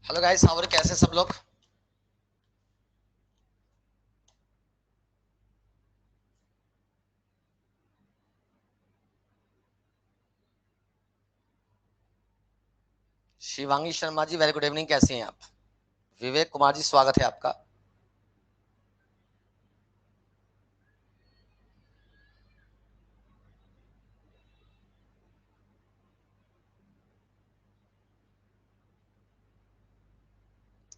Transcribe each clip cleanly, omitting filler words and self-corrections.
Hello guys, how are, कैसे सब लोग। Shivangi Sharma ji, very good evening, कैसे हैं आप। विवेक कुमार जी, स्वागत है आपका।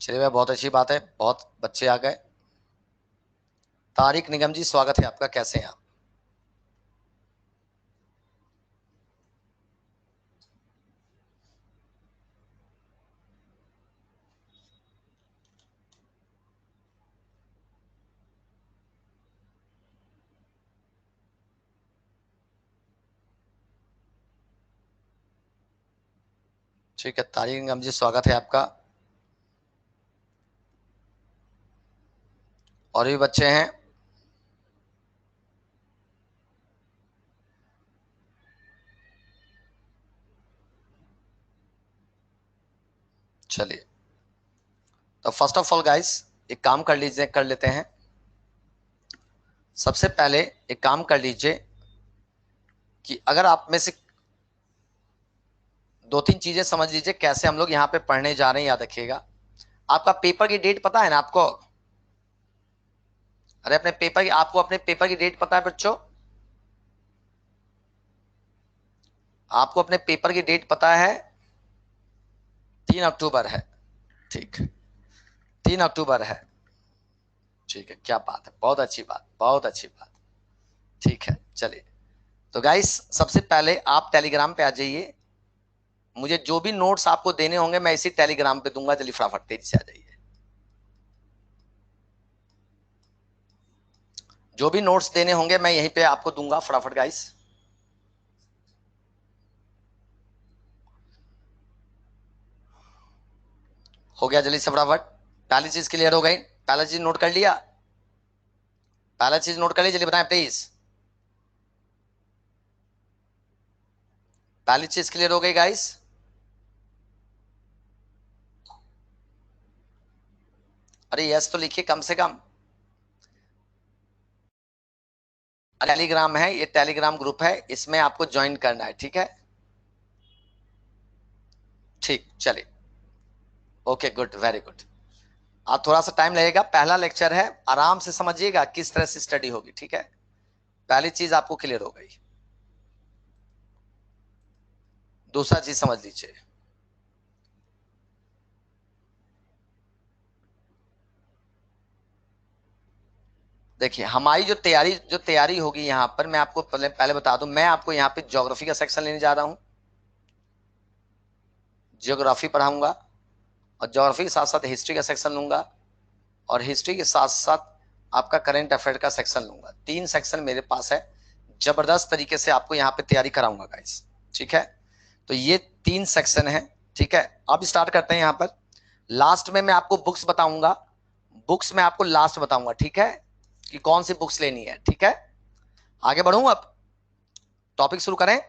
चलिए भाई, बहुत अच्छी बात है, बहुत बच्चे आ गए। तारिक निगम जी, स्वागत है आपका, कैसे हैं आप। ठीक है, तारिक निगम जी, स्वागत है आपका। और भी बच्चे हैं। चलिए, तो फर्स्ट ऑफ ऑल गाइस, एक काम कर लेते हैं। सबसे पहले एक काम कर लीजिए कि अगर आप में से दो तीन चीजें समझ लीजिए कैसे हम लोग यहाँ पे पढ़ने जा रहे हैं, याद रखिएगा। आपका पेपर की डेट पता है ना आपको। अरे अपने पेपर की, आपको अपने पेपर की डेट पता है बच्चों। आपको अपने पेपर की डेट पता है। 3 अक्टूबर है। ठीक, 3 अक्टूबर है। ठीक है, क्या बात है, बहुत अच्छी बात, बहुत अच्छी बात। ठीक है, चलिए। तो गाइस, सबसे पहले आप टेलीग्राम पे आ जाइए। मुझे जो भी नोट्स आपको देने होंगे मैं इसी टेलीग्राम पे दूंगा। चलिए फटाफट तेजी से आ जाइए। जो भी नोट्स देने होंगे मैं यहीं पे आपको दूंगा, फटाफट गाइस। हो गया, जल्दी से फटाफट। पहली चीज क्लियर हो गई। पहला चीज नोट कर लिया। पहला चीज नोट कर ली, जल्दी बताएं प्लीज। पहली चीज क्लियर हो गई गाइस। अरे यस तो लिखिए कम से कम। टेलीग्राम है, ये टेलीग्राम ग्रुप है, इसमें आपको ज्वाइन करना है, ठीक है। ठीक, चलिए। Okay, good, very good. आप थोड़ा सा टाइम लगेगा, पहला लेक्चर है, आराम से समझिएगा किस तरह से स्टडी होगी, ठीक है। पहली चीज आपको क्लियर हो गई। दूसरा चीज समझ लीजिए। देखिए, हमारी जो तैयारी होगी यहाँ पर, मैं आपको पहले पहले बता दूं, मैं आपको यहाँ पे ज्योग्राफी का सेक्शन लेने जा रहा हूँ। ज्योग्राफी पढ़ाऊंगा। और ज्योग्राफी के साथ साथ हिस्ट्री का सेक्शन लूंगा। और हिस्ट्री के साथ साथ आपका करंट अफेयर का सेक्शन लूंगा। 3 सेक्शन मेरे पास है। जबरदस्त तरीके से आपको यहाँ पे तैयारी कराऊंगा गाइस। ठीक है, तो ये 3 सेक्शन है। ठीक है, अब स्टार्ट करते हैं यहाँ पर। लास्ट में मैं आपको बुक्स बताऊंगा। बुक्स में आपको लास्ट बताऊंगा, ठीक है, कि कौन सी बुक्स लेनी है, ठीक है। आगे बढ़ूं अब। टॉपिक शुरू करें।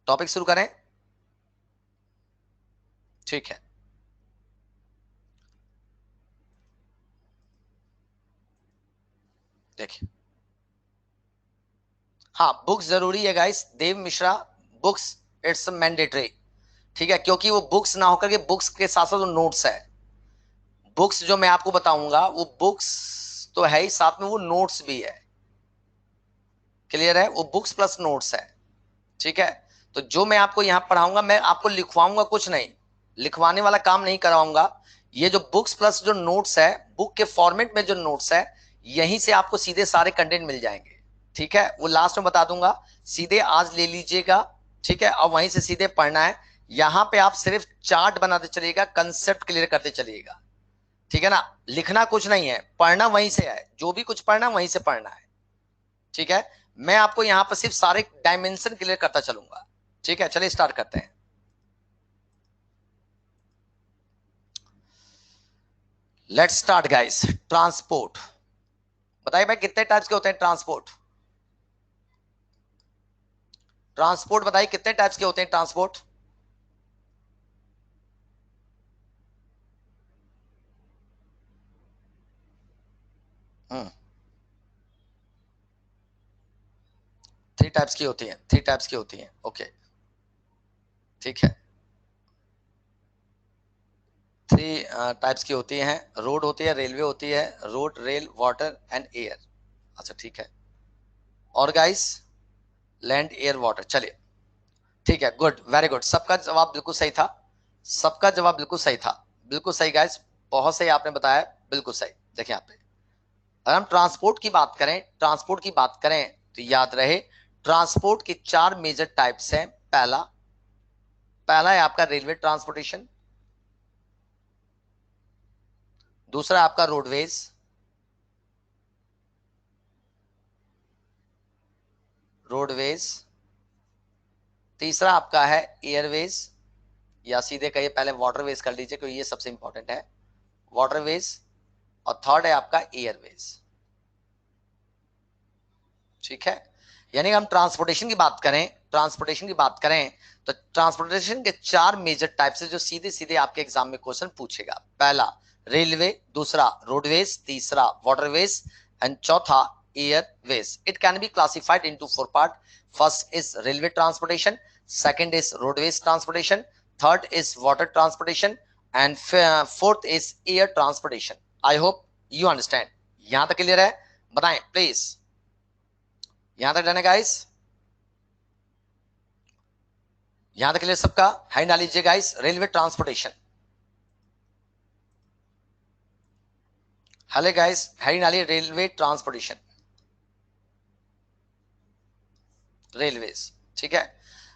टॉपिक शुरू करें। ठीक है। देखिए, हाँ, बुक्स जरूरी है guys, Dev Mishra. Books, it's mandatory. ठीक है, क्योंकि वो बुक्स ना होकर के बुक्स के साथ साथ वो नोट्स है। बुक्स जो मैं आपको बताऊंगा वो बुक्स तो है ही, साथ में वो नोट्स भी है। क्लियर है, वो बुक्स प्लस नोट्स है। ठीक है। तो जो मैं आपको यहाँ पढ़ाऊंगा, मैं आपको लिखवाऊंगा कुछ नहीं। लिखवाने वाला काम नहीं कराऊंगा। ये जो बुक्स प्लस जो नोट्स है, बुक के फॉर्मेट में जो नोट्स है, यहीं से आपको सीधे सारे कंटेंट मिल जाएंगे। ठीक है, वो लास्ट में बता दूंगा। सीधे आज ले लीजिएगा। ठीक है, और वहीं से सीधे पढ़ना है। यहां पे आप सिर्फ चार्ट बनाते चलिएगा, कंसेप्ट क्लियर करते चलिएगा। ठीक है ना। लिखना कुछ नहीं है, पढ़ना वहीं से है, जो भी कुछ पढ़ना वहीं से पढ़ना है। ठीक है। मैं आपको यहां पर सिर्फ सारे डायमेंशन क्लियर करता चलूंगा। ठीक है, चलिए स्टार्ट करते हैं। Let's start guys. ट्रांसपोर्ट। बताइए भाई, कितने टाइप्स के होते हैं ट्रांसपोर्ट। ट्रांसपोर्ट बताइए, कितने टाइप्स के होते हैं ट्रांसपोर्ट। 3 टाइप्स की होती है, 3 टाइप्स की होती है। ओके, ठीक है, 3 टाइप्स की होती हैं। रोड होती है, रेलवे होती है, road, rail, water and air. अच्छा ठीक है, और गाइस लैंड, एयर, वाटर। चलिए ठीक है, गुड, वेरी गुड, सबका जवाब बिल्कुल सही था, सबका जवाब बिल्कुल सही था, बिल्कुल सही गाइस, बहुत सही आपने बताया, बिल्कुल सही। देखिए यहाँ पे अगर हम ट्रांसपोर्ट की बात करें, ट्रांसपोर्ट की बात करें तो याद रहे ट्रांसपोर्ट के 4 मेजर टाइप्स हैं। पहला पहला है आपका रेलवे ट्रांसपोर्टेशन, दूसरा आपका रोडवेज, रोडवेज, तीसरा आपका है एयरवेज, या सीधे कहिए पहले वाटरवेज कर लीजिए क्योंकि ये सबसे इंपॉर्टेंट है, वाटरवेज, और थर्ड है आपका एयरवेज। ठीक है, यानी हम ट्रांसपोर्टेशन की बात करें, ट्रांसपोर्टेशन की बात करें तो ट्रांसपोर्टेशन के 4 मेजर टाइप से जो सीधे सीधे आपके एग्जाम में क्वेश्चन पूछेगा। पहला रेलवे, दूसरा रोडवेज, तीसरा वाटरवेज एंड चौथा Airways. It can be classified into 4 part. First is railway transportation, second is roadways transportation, third is water transportation and fourth is air transportation. I hope you understand. यहां तक clear है? बताएं please, यहां तक done है guys? यहां तक clear सबका? हैंड डाल लीजिए guys. Railway transportation, hello guys, hand डालिए। Railway transportation, railways. ठीक है,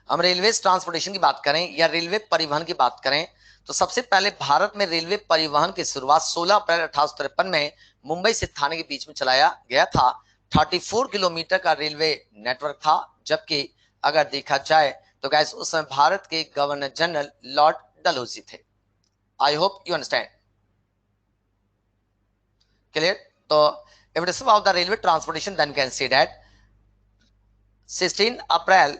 हम रेलवेज ट्रांसपोर्टेशन की बात करें या रेलवे परिवहन की बात करें तो सबसे पहले भारत में रेलवे परिवहन की शुरुआत 16 अप्रैल 1853 में मुंबई से थाने के बीच में चलाया गया था। 34 किलोमीटर का रेलवे नेटवर्क था, जबकि अगर देखा जाए तो गाइस उस समय भारत के गवर्नर जनरल लॉर्ड डलहौजी थे। आई होप यू अंडरस्टैंड, क्लियर? तो if it is about the railway transportation then can say that 16 अप्रैल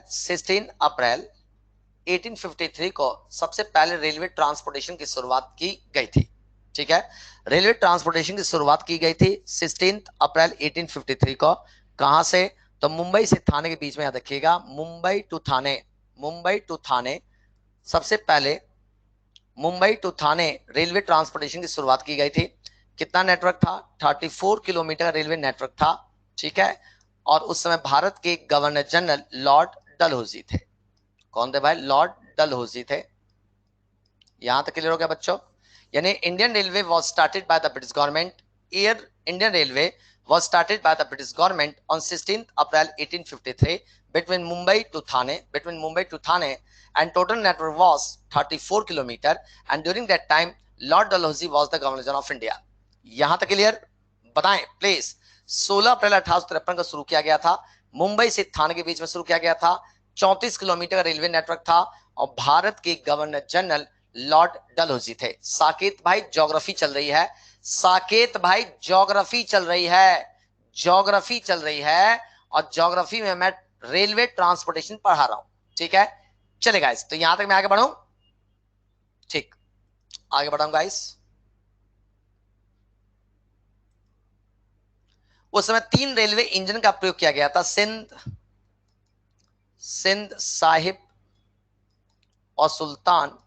1853 को सबसे पहले रेलवे ट्रांसपोर्टेशन की शुरुआत की गई थी। ठीक है, रेलवे ट्रांसपोर्टेशन की शुरुआत की गई थी 16 अप्रैल 1853 को। कहां से? तो मुंबई से थाने के बीच में, याद रखिएगा, मुंबई टू थाने, मुंबई टू थाने। सबसे पहले Mumbai to Thane railway transportation की शुरुआत की गई थी। कितना नेटवर्क था? 34 किलोमीटर का रेलवे नेटवर्क था। ठीक है, और उस समय भारत के गवर्नर जनरल लॉर्ड डलहौजी थे। कौन थे भाई? लॉर्ड डलहौजी थे। यहां तक क्लियर हो गया बच्चों? यानी Indian railway was started by the British government, Indian railway was started by the British government on 16th April 1853 between Mumbai to Thane, and total network was 34 kilometer, and during that time Lord Dalhousie was the governor of India. यहां तक clear? बताएं please. 16 अप्रैल 1853 को शुरू किया गया था, मुंबई से थाने के बीच में शुरू किया गया था, 34 किलोमीटर का रेलवे नेटवर्क था, और भारत के गवर्नर जनरल लॉर्ड डलहौजी थे। साकेत भाई ज्योग्राफी चल रही है, साकेत भाई ज्योग्राफी चल रही है, ज्योग्राफी चल रही है, और ज्योग्राफी में मैं रेलवे ट्रांसपोर्टेशन पढ़ा रहा हूं। ठीक है, चले गाइस, तो यहां तक मैं आगे बढ़ूं? ठीक, आगे बढ़ाऊं गाइस। उस समय 3 रेलवे इंजन का प्रयोग किया गया था, सिंध, साहिब और सुल्तान।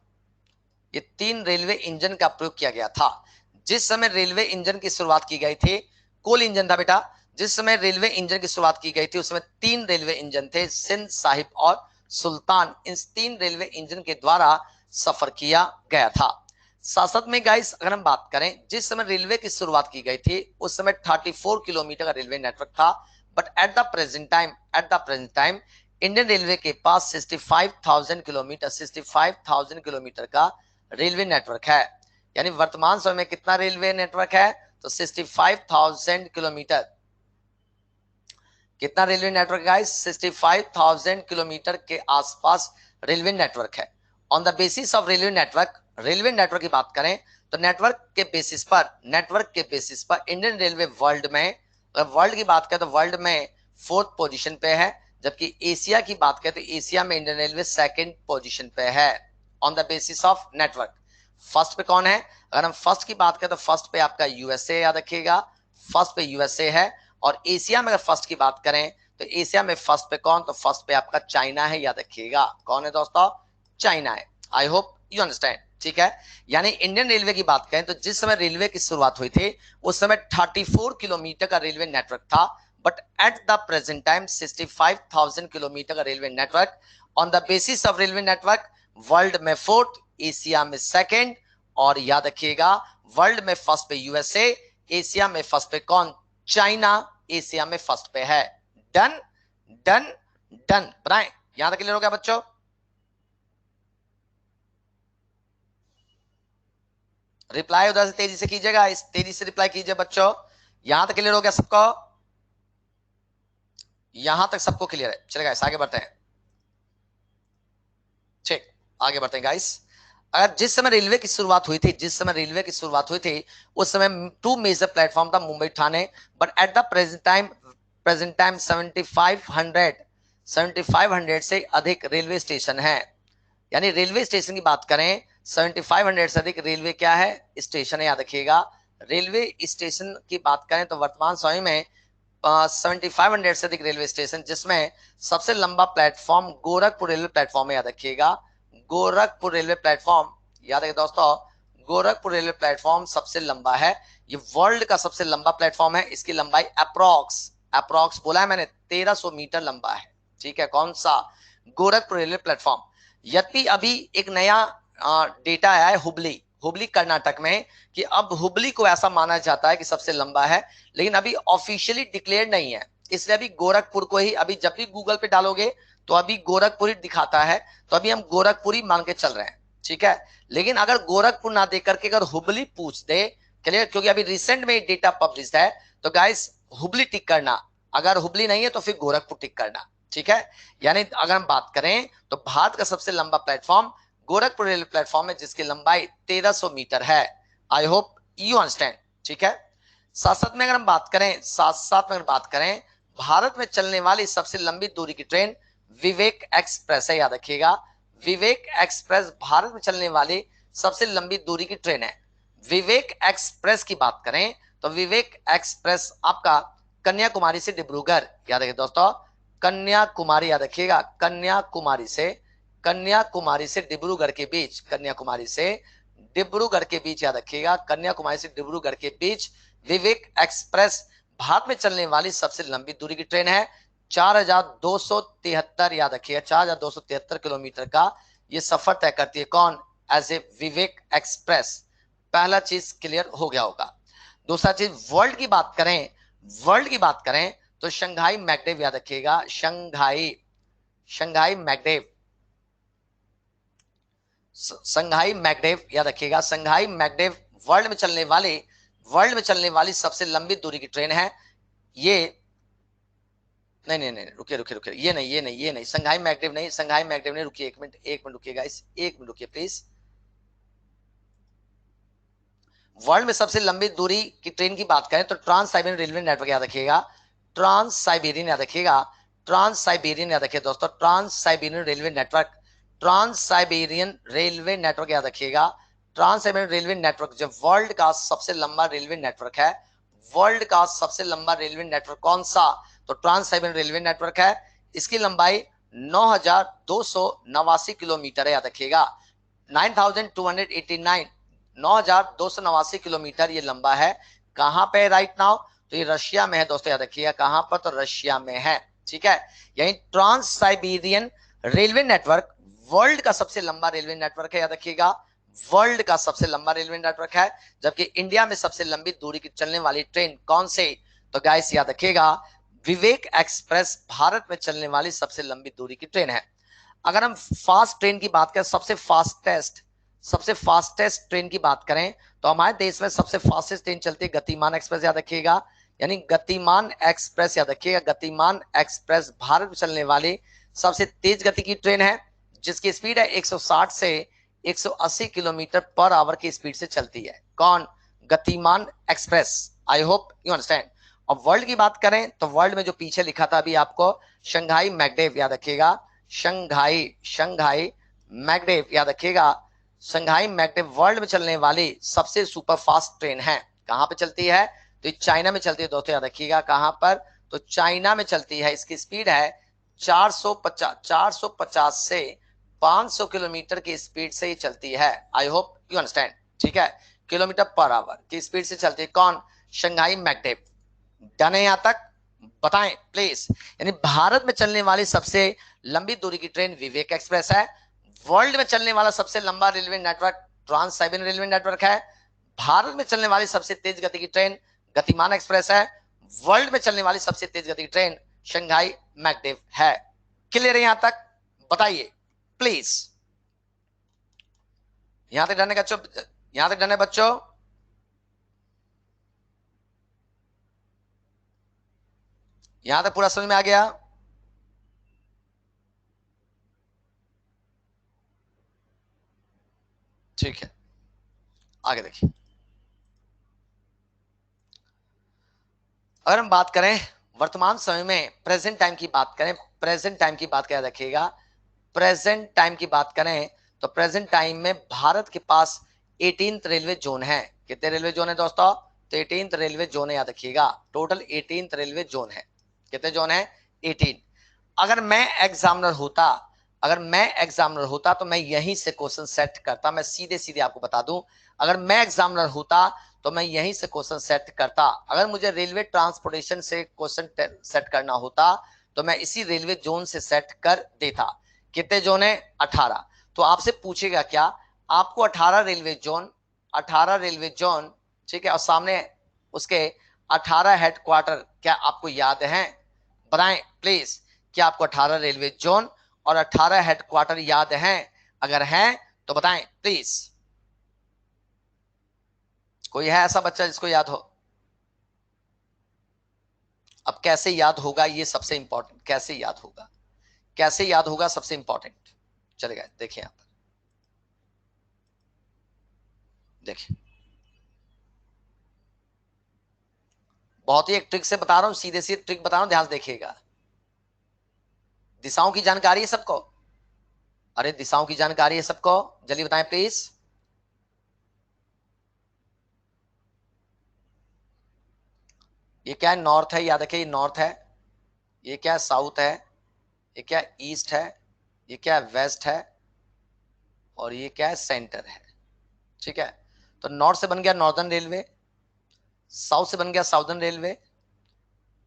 ये 3 रेलवे इंजन का प्रयोग किया गया था। जिस समय रेलवे इंजन की शुरुआत की गई थी, कोल इंजन था बेटा, जिस समय रेलवे इंजन की शुरुआत की गई थी उस समय 3 रेलवे इंजन थे, सिंध, साहिब और सुल्तान। इन 3 रेलवे इंजन के द्वारा सफर किया गया था। साथ में गाइस अगर हम बात करें, जिस समय रेलवे की शुरुआत की गई थी उस समय 34 किलोमीटर का रेलवे नेटवर्क था, but at the present time Indian railway के पास 65,000 किलोमीटर का रेलवे नेटवर्क है। यानी वर्तमान समय में कितना रेलवे नेटवर्क है? तो 65,000 किलोमीटर। कितना रेलवे नेटवर्क है? 65,000 किलोमीटर के आसपास रेलवे नेटवर्क है। On the basis of railway network की बात करें तो नेटवर्क के बेसिस पर इंडियन रेलवे वर्ल्ड में, वर्ल्ड की बात करें तो वर्ल्ड में 4th पोजीशन पे है, जबकि एशिया की बात करें तो एशिया में इंडियन रेलवे 2nd पोजीशन पे है on the basis of network. First पे कौन है? अगर हम फर्स्ट की बात करें तो फर्स्ट पे आपका यूएसए याद रखिएगा, फर्स्ट पे यूएसए है। और एशिया में अगर फर्स्ट की बात करें तो एशिया में फर्स्ट पे कौन, तो फर्स्ट पे आपका चाइना है, याद रखिएगा। कौन है दोस्तों, चाइना है। आई होप यू अंडरस्टैंड, ठीक है। यानी इंडियन रेलवे की बात करें तो जिस समय रेलवे की शुरुआत हुई थी उस समय 34 किलोमीटर का रेलवे नेटवर्क था, but at the present time 65,000 kilometre का railway network. On the basis of railway network world में फोर्थ, एशिया में सेकंड, और याद रखिएगा वर्ल्ड में फर्स्ट पे यूएसए, एशिया में फर्स्ट पे कौन, चाइना, एशिया में फर्स्ट पे है। डन डन डन, बनाए, यहां तक क्लियर हो गया बच्चों। रिप्लाई उधर से तेजी से कीजिएगा, इस तेजी से रिप्लाई कीजिए बच्चों। यहां तक क्लियर हो गया सबको, यहां तक सबको क्लियर है, चलेगा, आगे बढ़ते हैं। ठीक, आगे बढ़ते हैं गाइस। अगर जिस समय रेलवे की शुरुआत हुई थी, जिस समय रेलवे की शुरुआत हुई थी उस समय टू मेजर प्लेटफॉर्म था, Mumbai Thane, but at the present time 7500 से अधिक रेलवे स्टेशन है। यानी रेलवे स्टेशन की बात करें 7500 से अधिक रेलवे क्या है, स्टेशन है, याद रखिएगा। रेलवे स्टेशन की बात करें तो वर्तमान समय में 7500 से अधिक रेलवे स्टेशन, जिसमें सबसे लंबा प्लेटफॉर्म गोरखपुर रेलवे प्लेटफॉर्म है, याद रखिएगा। गोरखपुर रेलवे प्लेटफॉर्म, याद रखिए दोस्तों, गोरखपुर रेलवे प्लेटफॉर्म सबसे लंबा है। ये वर्ल्ड का सबसे लंबा प्लेटफॉर्म है। इसकी लंबाई अप्रोक्स बोला है मैंने, 1300 मीटर लंबा है, ठीक है। कौन सा, गोरखपुर रेलवे प्लेटफॉर्म। यद्यपि अभी एक नया डेटा आया है हुबली, हुबली कर्नाटक में, कि अब हुबली को ऐसा माना जाता है कि सबसे लंबा है, लेकिन अभी ऑफिशियली डिक्लेयर नहीं है। इसलिए अभी गोरखपुर को ही, अभी जब भी गूगल पे डालोगे तो अभी गोरखपुर ही दिखाता है, तो अभी हम गोरखपुर ही मान के चल रहे हैं, ठीक है। लेकिन अगर गोरखपुर ना दे करके अगर हुबली पूछ दे, क्लियर, क्योंकि अभी रिसेंट में डेटा पब्लिश है, तो गाइस हुबली टिक करना, अगर हुबली नहीं है तो फिर गोरखपुर टिक करना, ठीक है। यानी अगर हम बात करें तो भारत का सबसे लंबा प्लेटफॉर्म गोरखपुर रेलवे प्लेटफॉर्म है, जिसकी लंबाई 1300 मीटर है। आई होप यू अंडरस्टैंड, ठीक है। साथ साथ में अगर हम बात करें, साथ साथ में अगर बात करें, भारत में चलने वाली सबसे लंबी दूरी की ट्रेन विवेक एक्सप्रेस है, याद रखिएगा। विवेक एक्सप्रेस भारत में चलने वाली सबसे लंबी दूरी की ट्रेन है। विवेक एक्सप्रेस की बात करें तो विवेक एक्सप्रेस आपका कन्याकुमारी से डिब्रूगढ़, याद रखिए दोस्तों, कन्याकुमारी, याद रखिएगा, कन्याकुमारी से डिब्रूगढ़ के बीच, कन्याकुमारी से डिब्रूगढ़ के बीच, याद रखिएगा, कन्याकुमारी से डिब्रूगढ़ के बीच विवेक एक्सप्रेस भारत में चलने वाली सबसे लंबी दूरी की ट्रेन है। 4273, याद रखिएगा, 4273 किलोमीटर का ये सफर तय करती है। कौन, एज ए विवेक एक्सप्रेस। पहला चीज क्लियर हो गया होगा। दूसरा चीज, वर्ल्ड की बात करें, वर्ल्ड की बात करें तो शंघाई मैकडेव, याद रखिएगा, शंघाई मैकडेव, संघाई मैकडेव, याद रखिएगा, संघाई मैकडेव वर्ल्ड में चलने वाली सबसे लंबी दूरी की ट्रेन है। ये नहीं नहीं नहीं, रुकिए, ये नहीं, संघाई मैकडेव नहीं, रुकिए, एक मिनट रुकिए गाइस, एक मिनट रुकिए प्लीज। वर्ल्ड में सबसे लंबी दूरी की ट्रेन की बात करें तो ट्रांस साइबेरियन रेलवे नेटवर्क, याद रखिएगा, ट्रांस साइबेरियन, याद रखिएगा, ट्रांस साइबेरियन, याद रखिए दोस्तों, trans Siberian railway network, trans Siberian railway network, याद रखिएगा। ट्रांस साइबेरियन रेलवे नेटवर्क जो वर्ल्ड का सबसे लंबा रेलवे नेटवर्क है, वर्ल्ड का सबसे लंबा रेलवे नेटवर्क कौन सा, तो ट्रांस साइबेरियन रेलवे नेटवर्क है। इसकी लंबाई 9289 किलोमीटर है, याद रखिएगा, 9289, 9289 किलोमीटर ये लंबा है। कहां पे राइट नाउ, तो ये रशिया में है दोस्तों, याद रखिएगा, कहां पर, तो रशिया में है, ठीक है। यही trans Siberian railway network world का सबसे लंबा रेलवे नेटवर्क है, याद रखिएगा, वर्ल्ड का सबसे लंबा रेलवे नेटवर्क है। जबकि इंडिया में सबसे लंबी दूरी की चलने वाली ट्रेन कौन से, तो गाइस याद रखिएगा, विवेक एक्सप्रेस भारत में चलने वाली सबसे लंबी दूरी की ट्रेन है। अगर हम फास्ट ट्रेन की बात करें, सबसे फास्टेस्ट ट्रेन की बात करें तो हमारे देश में सबसे फास्टेस्ट ट्रेन चलती है गतिमान एक्सप्रेस, याद रखिएगा। यानी गतिमान एक्सप्रेस, याद रखिएगा, गतिमान एक्सप्रेस भारत में चलने वाली सबसे तेज गति की ट्रेन है, जिसकी स्पीड है 160 से 180 किलोमीटर पर आवर की स्पीड से चलती है। कौन, गतिमान express. I hope you understand. और वर्ल्ड की बात करें तो वर्ल्ड में जो पीछे लिखा था अभी आपको, शंघाई मैकडेव, याद रखिएगा, शंघाई मैकडेव, याद रखिएगा, शंघाई मैकडेव वर्ल्ड में चलने वाली सबसे सुपर फास्ट ट्रेन है। कहां पे चलती है, तो ये चाइना में चलती है दोस्तों, याद रखिएगा कहां पर, तो चाइना में चलती है। इसकी स्पीड है 450 से 500 किलोमीटर की स्पीड से ये चलती है। आई होप यू अंडरस्टैंड, ठीक है, किलोमीटर पर आवर की स्पीड से चलती है। कौन? शंघाई मैकडेव। डन है यहां तक? बताएं प्लीज। यानी भारत में चलने वाली सबसे लंबी दूरी की ट्रेन विवेक एक्सप्रेस है। वर्ल्ड में चलने वाला सबसे लंबा railway network trans Siberian railway network है। भारत में चलने वाली सबसे तेज गति की ट्रेन गतिमान एक्सप्रेस है। वर्ल्ड में चलने वाली सबसे तेज गति की ट्रेन शंघाई मैकडेव है। क्लियर है यहां तक? बताइए प्लीज। यहां तक डन है बच्चों? यहां तक डन है बच्चों? यहां तक पूरा समझ में आ गया? ठीक है, आगे देखिए। अगर हम बात करें वर्तमान समय में, प्रेजेंट टाइम की बात करें, प्रेजेंट टाइम की बात क्या रखिएगा, प्रेजेंट टाइम की बात करें तो प्रेजेंट टाइम में भारत के पास 18th रेलवे जोन है। कितने रेलवे जोन है दोस्तों? तो 18th रेलवे जोन है, याद रखिएगा। टोटल 18th रेलवे जोन है। कितने जोन है? 18। अगर मैं एग्जामिनर होता, अगर मैं एग्जामिनर होता तो मैं यहीं से क्वेश्चन सेट करता। मैं सीधे सीधे आपको बता दूं, अगर मैं एग्जामिनर होता तो मैं यहीं से क्वेश्चन सेट करता। अगर मुझे रेलवे ट्रांसपोर्टेशन से क्वेश्चन सेट करना होता तो मैं इसी रेलवे जोन से सेट कर देता। कितने जोन है? 18। तो आपसे पूछेगा क्या, आपको 18 रेलवे जोन, 18 रेलवे जोन, ठीक है, और सामने उसके 18 हेडक्वार्टर क्या आपको याद है? बताएं प्लीज। क्या आपको 18 रेलवे जोन और 18 हेडक्वार्टर याद हैं? अगर हैं तो बताएं प्लीज। कोई है ऐसा बच्चा जिसको याद हो? अब कैसे याद होगा ये सबसे इंपॉर्टेंट, कैसे याद होगा, कैसे याद होगा सबसे इंपॉर्टेंट। चलेगा, देखिए यहां पर, देखिए बहुत ही एक ट्रिक से बता रहा हूं, सीधे सीधे ट्रिक बता रहा हूं, ध्यान से देखिएगा। दिशाओं की जानकारी है सबको? अरे दिशाओं की जानकारी है सबको? जल्दी बताएं प्लीज। ये क्या है? नॉर्थ है, याद रखिए ये नॉर्थ है। ये क्या है? साउथ है। ये क्या है? ईस्ट है। ये क्या है? वेस्ट है। और ये क्या है? सेंटर है। ठीक है, तो नॉर्थ से बन गया नॉर्दर्न रेलवे, साउथ से बन गया साउदर्न रेलवे,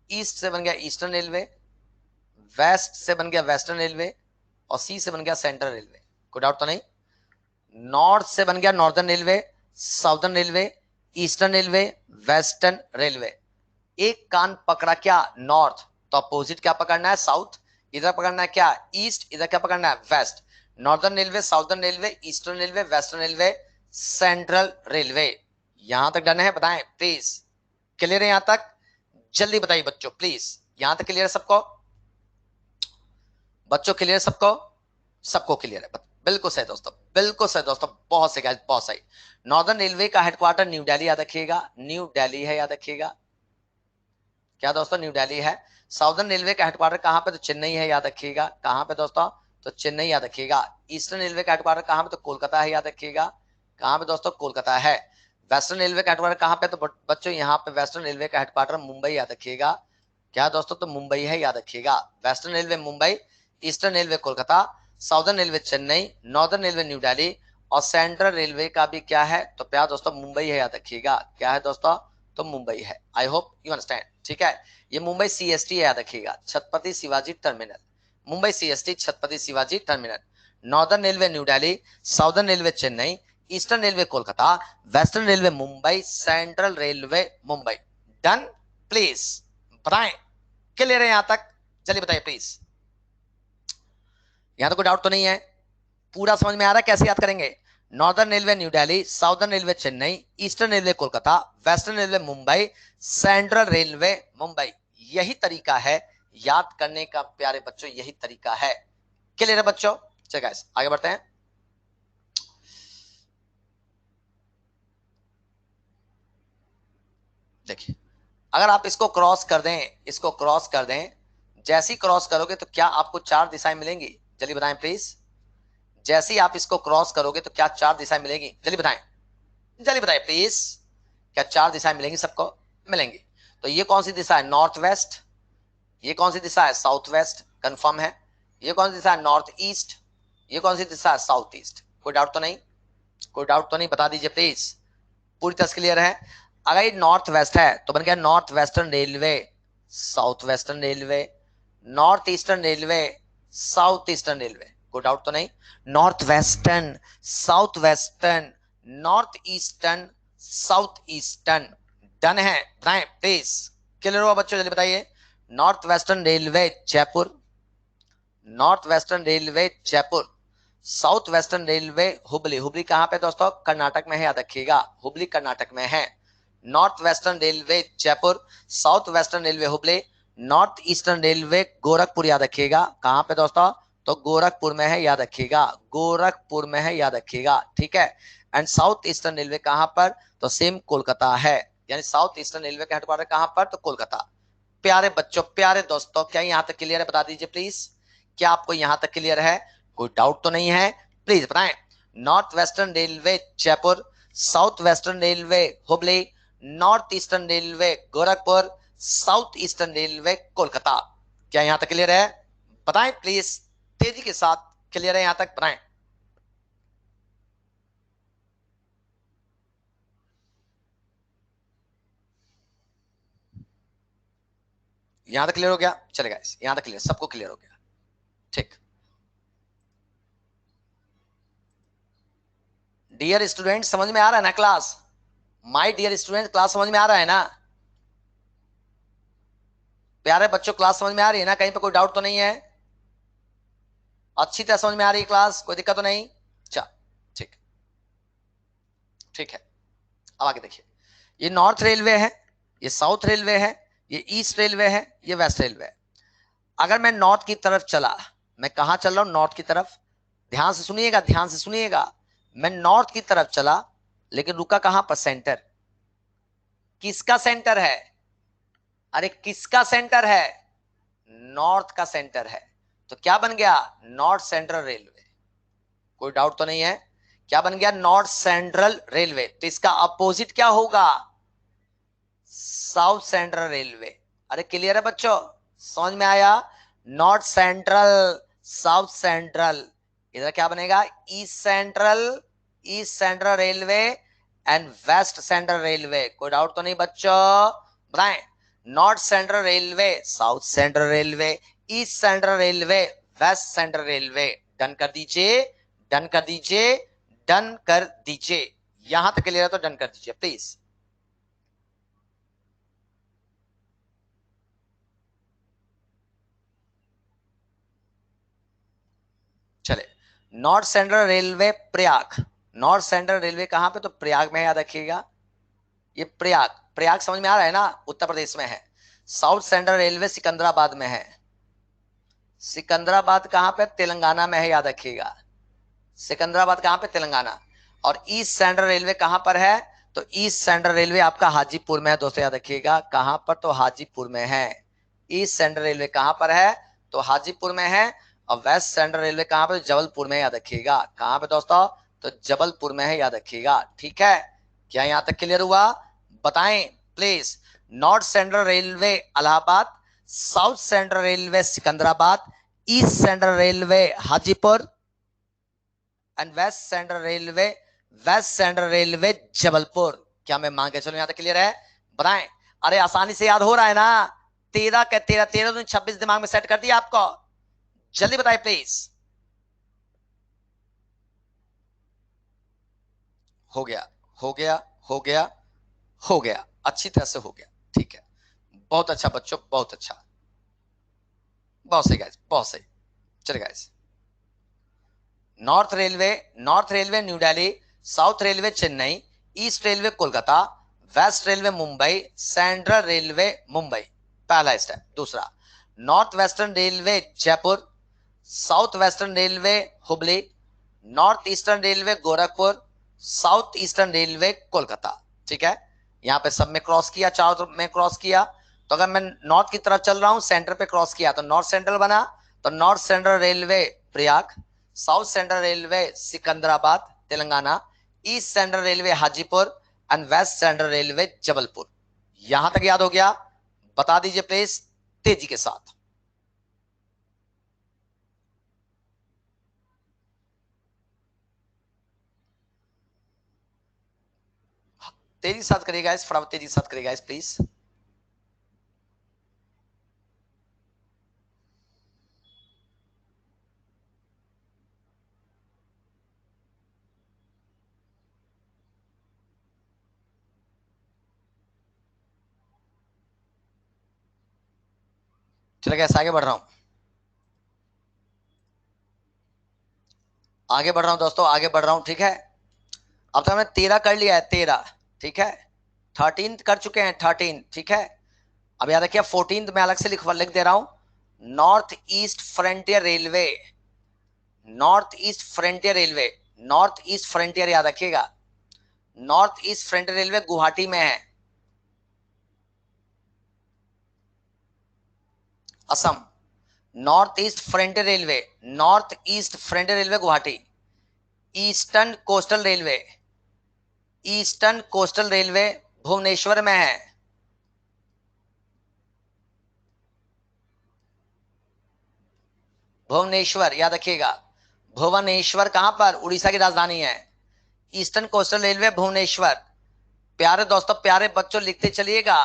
ईस्ट से बन गया ईस्टर्न रेलवे, वेस्ट से बन गया वेस्टर्न रेलवे, और सी से बन गया सेंट्रल रेलवे। कोई डाउट तो नहीं? नॉर्थ से बन गया northern railway, southern railway, eastern railway, western railway. एक कान पकड़ा क्या? नॉर्थ, तो अपोजिट क्या पकड़ना है? साउथ। इधर पकड़ना है क्या? ईस्ट। इधर क्या पकड़ना है? West. Northern railway, southern railway, eastern railway, western railway, central railway. यहां तक डन है? बताएं प्लीज। क्लियर है यहां तक? जल्दी बताइए बच्चों प्लीज। यहां तक क्लियर है सबको? बच्चों क्लियर है सबको? सबको क्लियर है? बिल्कुल सही दोस्तों, बिल्कुल सही दोस्तों, बहुत सही गाइस, बहुत सही। नॉर्दर्न रेलवे का हेडक्वार्टर न्यू दिल्ली, याद रखिएगा, न्यू दिल्ली है, याद रखिएगा। क्या दोस्तों? न्यू दिल्ली है। साउदर्न रेलवे का हेडक्वार्टर कहां पे? तो चेन्नई है, याद रखिएगा। कहां पे दोस्तों? तो चेन्नई, याद रखिएगा। ईस्टर्न रेलवे का हेडक्वार्टर कहां पे? तो कोलकाता है, याद रखिएगा। कहां पे दोस्तों? कोलकाता है। वेस्टर्न रेलवे का हेडक्वार्टर कहां पे? तो बच्चों यहाँ पे वेस्टर्न रेलवे का हेडक्वार्टर मुंबई, याद रखिएगा। क्या दोस्तों? तो मुंबई है, याद रखिएगा। Western railway Mumbai, eastern railway Kolkata, southern railway Chennai, northern railway new Delhi, और सेंट्रल रेलवे का भी क्या है? तो क्या दोस्तों? मुंबई है, याद रखिएगा। क्या है दोस्तों? तो मुंबई है। आई होप यू अंडरस्टैंड, ठीक है। ये मुंबई सीएसटी है, याद रखिएगा, Chhatrapati Shivaji terminal. Mumbai CST Chhatrapati Shivaji terminal. Northern railway new Delhi, southern railway Chennai, eastern railway Kolkata, western railway Mumbai, central railway Mumbai. Done please. बताएं क्लियर है यहां तक? जल्दी बताइए प्लीज। यहां तो कोई डाउट तो नहीं है? पूरा समझ में आ रहा है कैसे याद करेंगे? Northern railway new Delhi, southern railway Chennai, eastern railway Kolkata, western railway Mumbai, central railway Mumbai. यही तरीका है याद करने का प्यारे बच्चों, यही तरीका है। क्लियर है बच्चों? चलिए गाइस आगे बढ़ते हैं। देखिए, अगर आप इसको क्रॉस कर दें, इसको क्रॉस कर दें, जैसे ही क्रॉस करोगे तो क्या आपको चार दिशाएं मिलेंगी? जल्दी बताएं प्लीज। जैसे ही आप इसको क्रॉस करोगे तो क्या चार दिशाएं मिलेंगी? जल्दी बताएं, जल्दी बताएं प्लीज। क्या चार दिशाएं मिलेंगी सबको? मिलेंगी। तो ये कौन सी दिशा है? North west. ये कौन सी दिशा है? South west. कंफर्म है। ये कौन सी दिशा है? North east. ये कौन सी दिशा है? South east. कोई डाउट तो नहीं? कोई डाउट तो नहीं? बता दीजिए प्लीज। पूरी तरह क्लियर है? अगर ये नॉर्थ वेस्ट है तो बन गया north western railway, south western railway, north eastern railway, south eastern railway. कोई डाउट तो नहीं? North western, south western, north eastern, south eastern. Done है? बताएं प्लीज। क्लियर हुआ बच्चों? जल्दी बताइए। North western railway Jaipur, north western railway Jaipur, south western railway Hubli. Hubli कहां पे दोस्तों? कर्नाटक में है, याद रखिएगा, हुबली कर्नाटक में है। North western railway Jaipur, south western railway Hubli, north eastern railway Gorakhpur, याद रखिएगा। कहां पे दोस्तों? तो गोरखपुर में है, याद रखिएगा, गोरखपुर में है, याद रखिएगा, ठीक है। एंड साउथ ईस्टर्न रेलवे कहां पर? तो सेम कोलकाता है, यानी साउथ ईस्टर्न रेलवे का हेडक्वार्टर कहां पर? तो कोलकाता। प्यारे बच्चों, प्यारे दोस्तों, क्या यहां तक क्लियर है? बता दीजिए प्लीज। क्या आपको यहां तक क्लियर है? कोई डाउट तो नहीं है? प्लीज बताएं। North western railway Jaipur, south western railway Hubli, north eastern railway Gorakhpur, south eastern railway Kolkata. क्या यहां तक क्लियर है? बताएं प्लीज, तेजी के साथ। क्लियर है यहां तक? बताएं। यहां तक क्लियर हो गया? चलेगा, यहां तक क्लियर, सबको क्लियर हो गया, ठीक। डियर स्टूडेंट, समझ में आ रहा है ना class? My dear student, class समझ में आ रहा है ना? प्यारे बच्चों, क्लास समझ में आ रही है ना? कहीं पे कोई डाउट तो नहीं है? अच्छी तरह समझ में आ रही है क्लास? कोई दिक्कत तो नहीं? चल, ठीक, ठीक है। अब आगे देखिए। ये नॉर्थ रेलवे है, ये साउथ रेलवे है, ये ईस्ट रेलवे है, ये वेस्ट रेलवे है। अगर मैं नॉर्थ की तरफ चला, मैं कहां चल रहा हूं? नॉर्थ की तरफ। ध्यान से सुनिएगा, ध्यान से सुनिएगा। मैं नॉर्थ की तरफ चला, लेकिन रुका कहां पर? सेंटर। किसका सेंटर है? अरे किसका सेंटर है? नॉर्थ का सेंटर है। तो क्या बन गया? North central railway. कोई डाउट तो नहीं है? क्या बन गया? North central railway. तो इसका अपोजिट क्या होगा? South central railway. अरे क्लियर है बच्चों? समझ में आया? North central, south central. इधर क्या बनेगा? East central, east central railway and west central railway. कोई डाउट तो नहीं बच्चों? बताएं। North central railway, south central railway, east central railway, west central railway. Done कर दीजिए, डन कर दीजिए, डन कर दीजिए। यहां तक क्लियर है तो डन कर दीजिए प्लीज। चले। North central railway Prayag. North central railway कहां पे? तो प्रयाग में, याद रखिएगा। ये प्रयाग, प्रयाग समझ में आ रहा है ना? उत्तर प्रदेश में है। साउथ सेंट्रल रेलवे सिकंदराबाद में है। सिकंदराबाद कहां पे? तेलंगाना में है, याद रखिएगा। सिकंदराबाद कहां पे? तेलंगाना। और ईस्ट सेंट्रल रेलवे कहां पर है? तो ईस्ट सेंट्रल रेलवे आपका हाजीपुर में है दोस्तों, याद रखिएगा। कहां पर? तो हाजीपुर में है। ईस्ट सेंट्रल रेलवे कहां पर है? तो हाजीपुर में है। और वेस्ट सेंट्रल रेलवे कहां पर? जबलपुर में, याद रखिएगा। कहां पे दोस्तों? तो जबलपुर में है, याद रखिएगा, ठीक है। क्या यहां तक क्लियर हुआ? बताएं please. North central railway Allahabad, south central railway Secunderabad, east central railway Hajipur and west central railway, west central railway Jabalpur. क्या मैं मान के चलूं यहां तक क्लियर है? बताएं। अरे आसानी से याद हो रहा है ना? 13 के 13, 13 तो 26 दिमाग में सेट कर दिया आपको। जल्दी बताए प्लीज। हो गया, हो गया, हो गया, हो गया, अच्छी तरह से हो गया, ठीक है। बहुत अच्छा बच्चों, बहुत अच्छा, बहुत सही गाइस, बहुत सही। चले guys. North railway, north railway new Delhi, south railway Chennai, east railway Kolkata, waste railway Mumbai, central railway Mumbai. पहला स्टेप। दूसरा, north western railway Jaipur, south western railway Hubli, north eastern railway Gorakhpur, south eastern railway Kolkata. ठीक है, यहाँ पे सब में क्रॉस किया, चारों तरफ में क्रॉस किया। तो अगर मैं नॉर्थ की तरफ चल रहा हूं, सेंटर पे क्रॉस किया तो नॉर्थ सेंट्रल बना। तो north central railway Prayag, south central railway Secunderabad Telangana, east central railway Hajipur and west central railway Jabalpur. यहां तक याद हो गया? बता दीजिए प्लीज तेजी के साथ। तेजी के साथ करिएगा इस, फटाफट तेजी के साथ करिएगा इस प्लीज। चलो कैसे आगे बढ़ रहा हूं, आगे बढ़ रहा हूं दोस्तों, आगे बढ़ रहा हूं। ठीक है, अब तक हमने 13 कर लिया है, 13। ठीक है, 13 कर चुके हैं, 13। ठीक है, अब याद रखिए 14 मैं अलग से लिख दे रहा हूं। North east frontier railway, north east frontier railway, north east frontier याद रखिएगा। North east frontier railway Guwahati में है, Assam. North east frontier railway, north east frontier railway Guwahati. Eastern coastal railway, eastern coastal railway Bhubaneswar में है। भुवनेश्वर याद रखिएगा, भुवनेश्वर कहां पर? उड़ीसा की राजधानी है। Eastern coastal railway Bhubaneswar. प्यारे दोस्तों, प्यारे बच्चों, लिखते चलिएगा।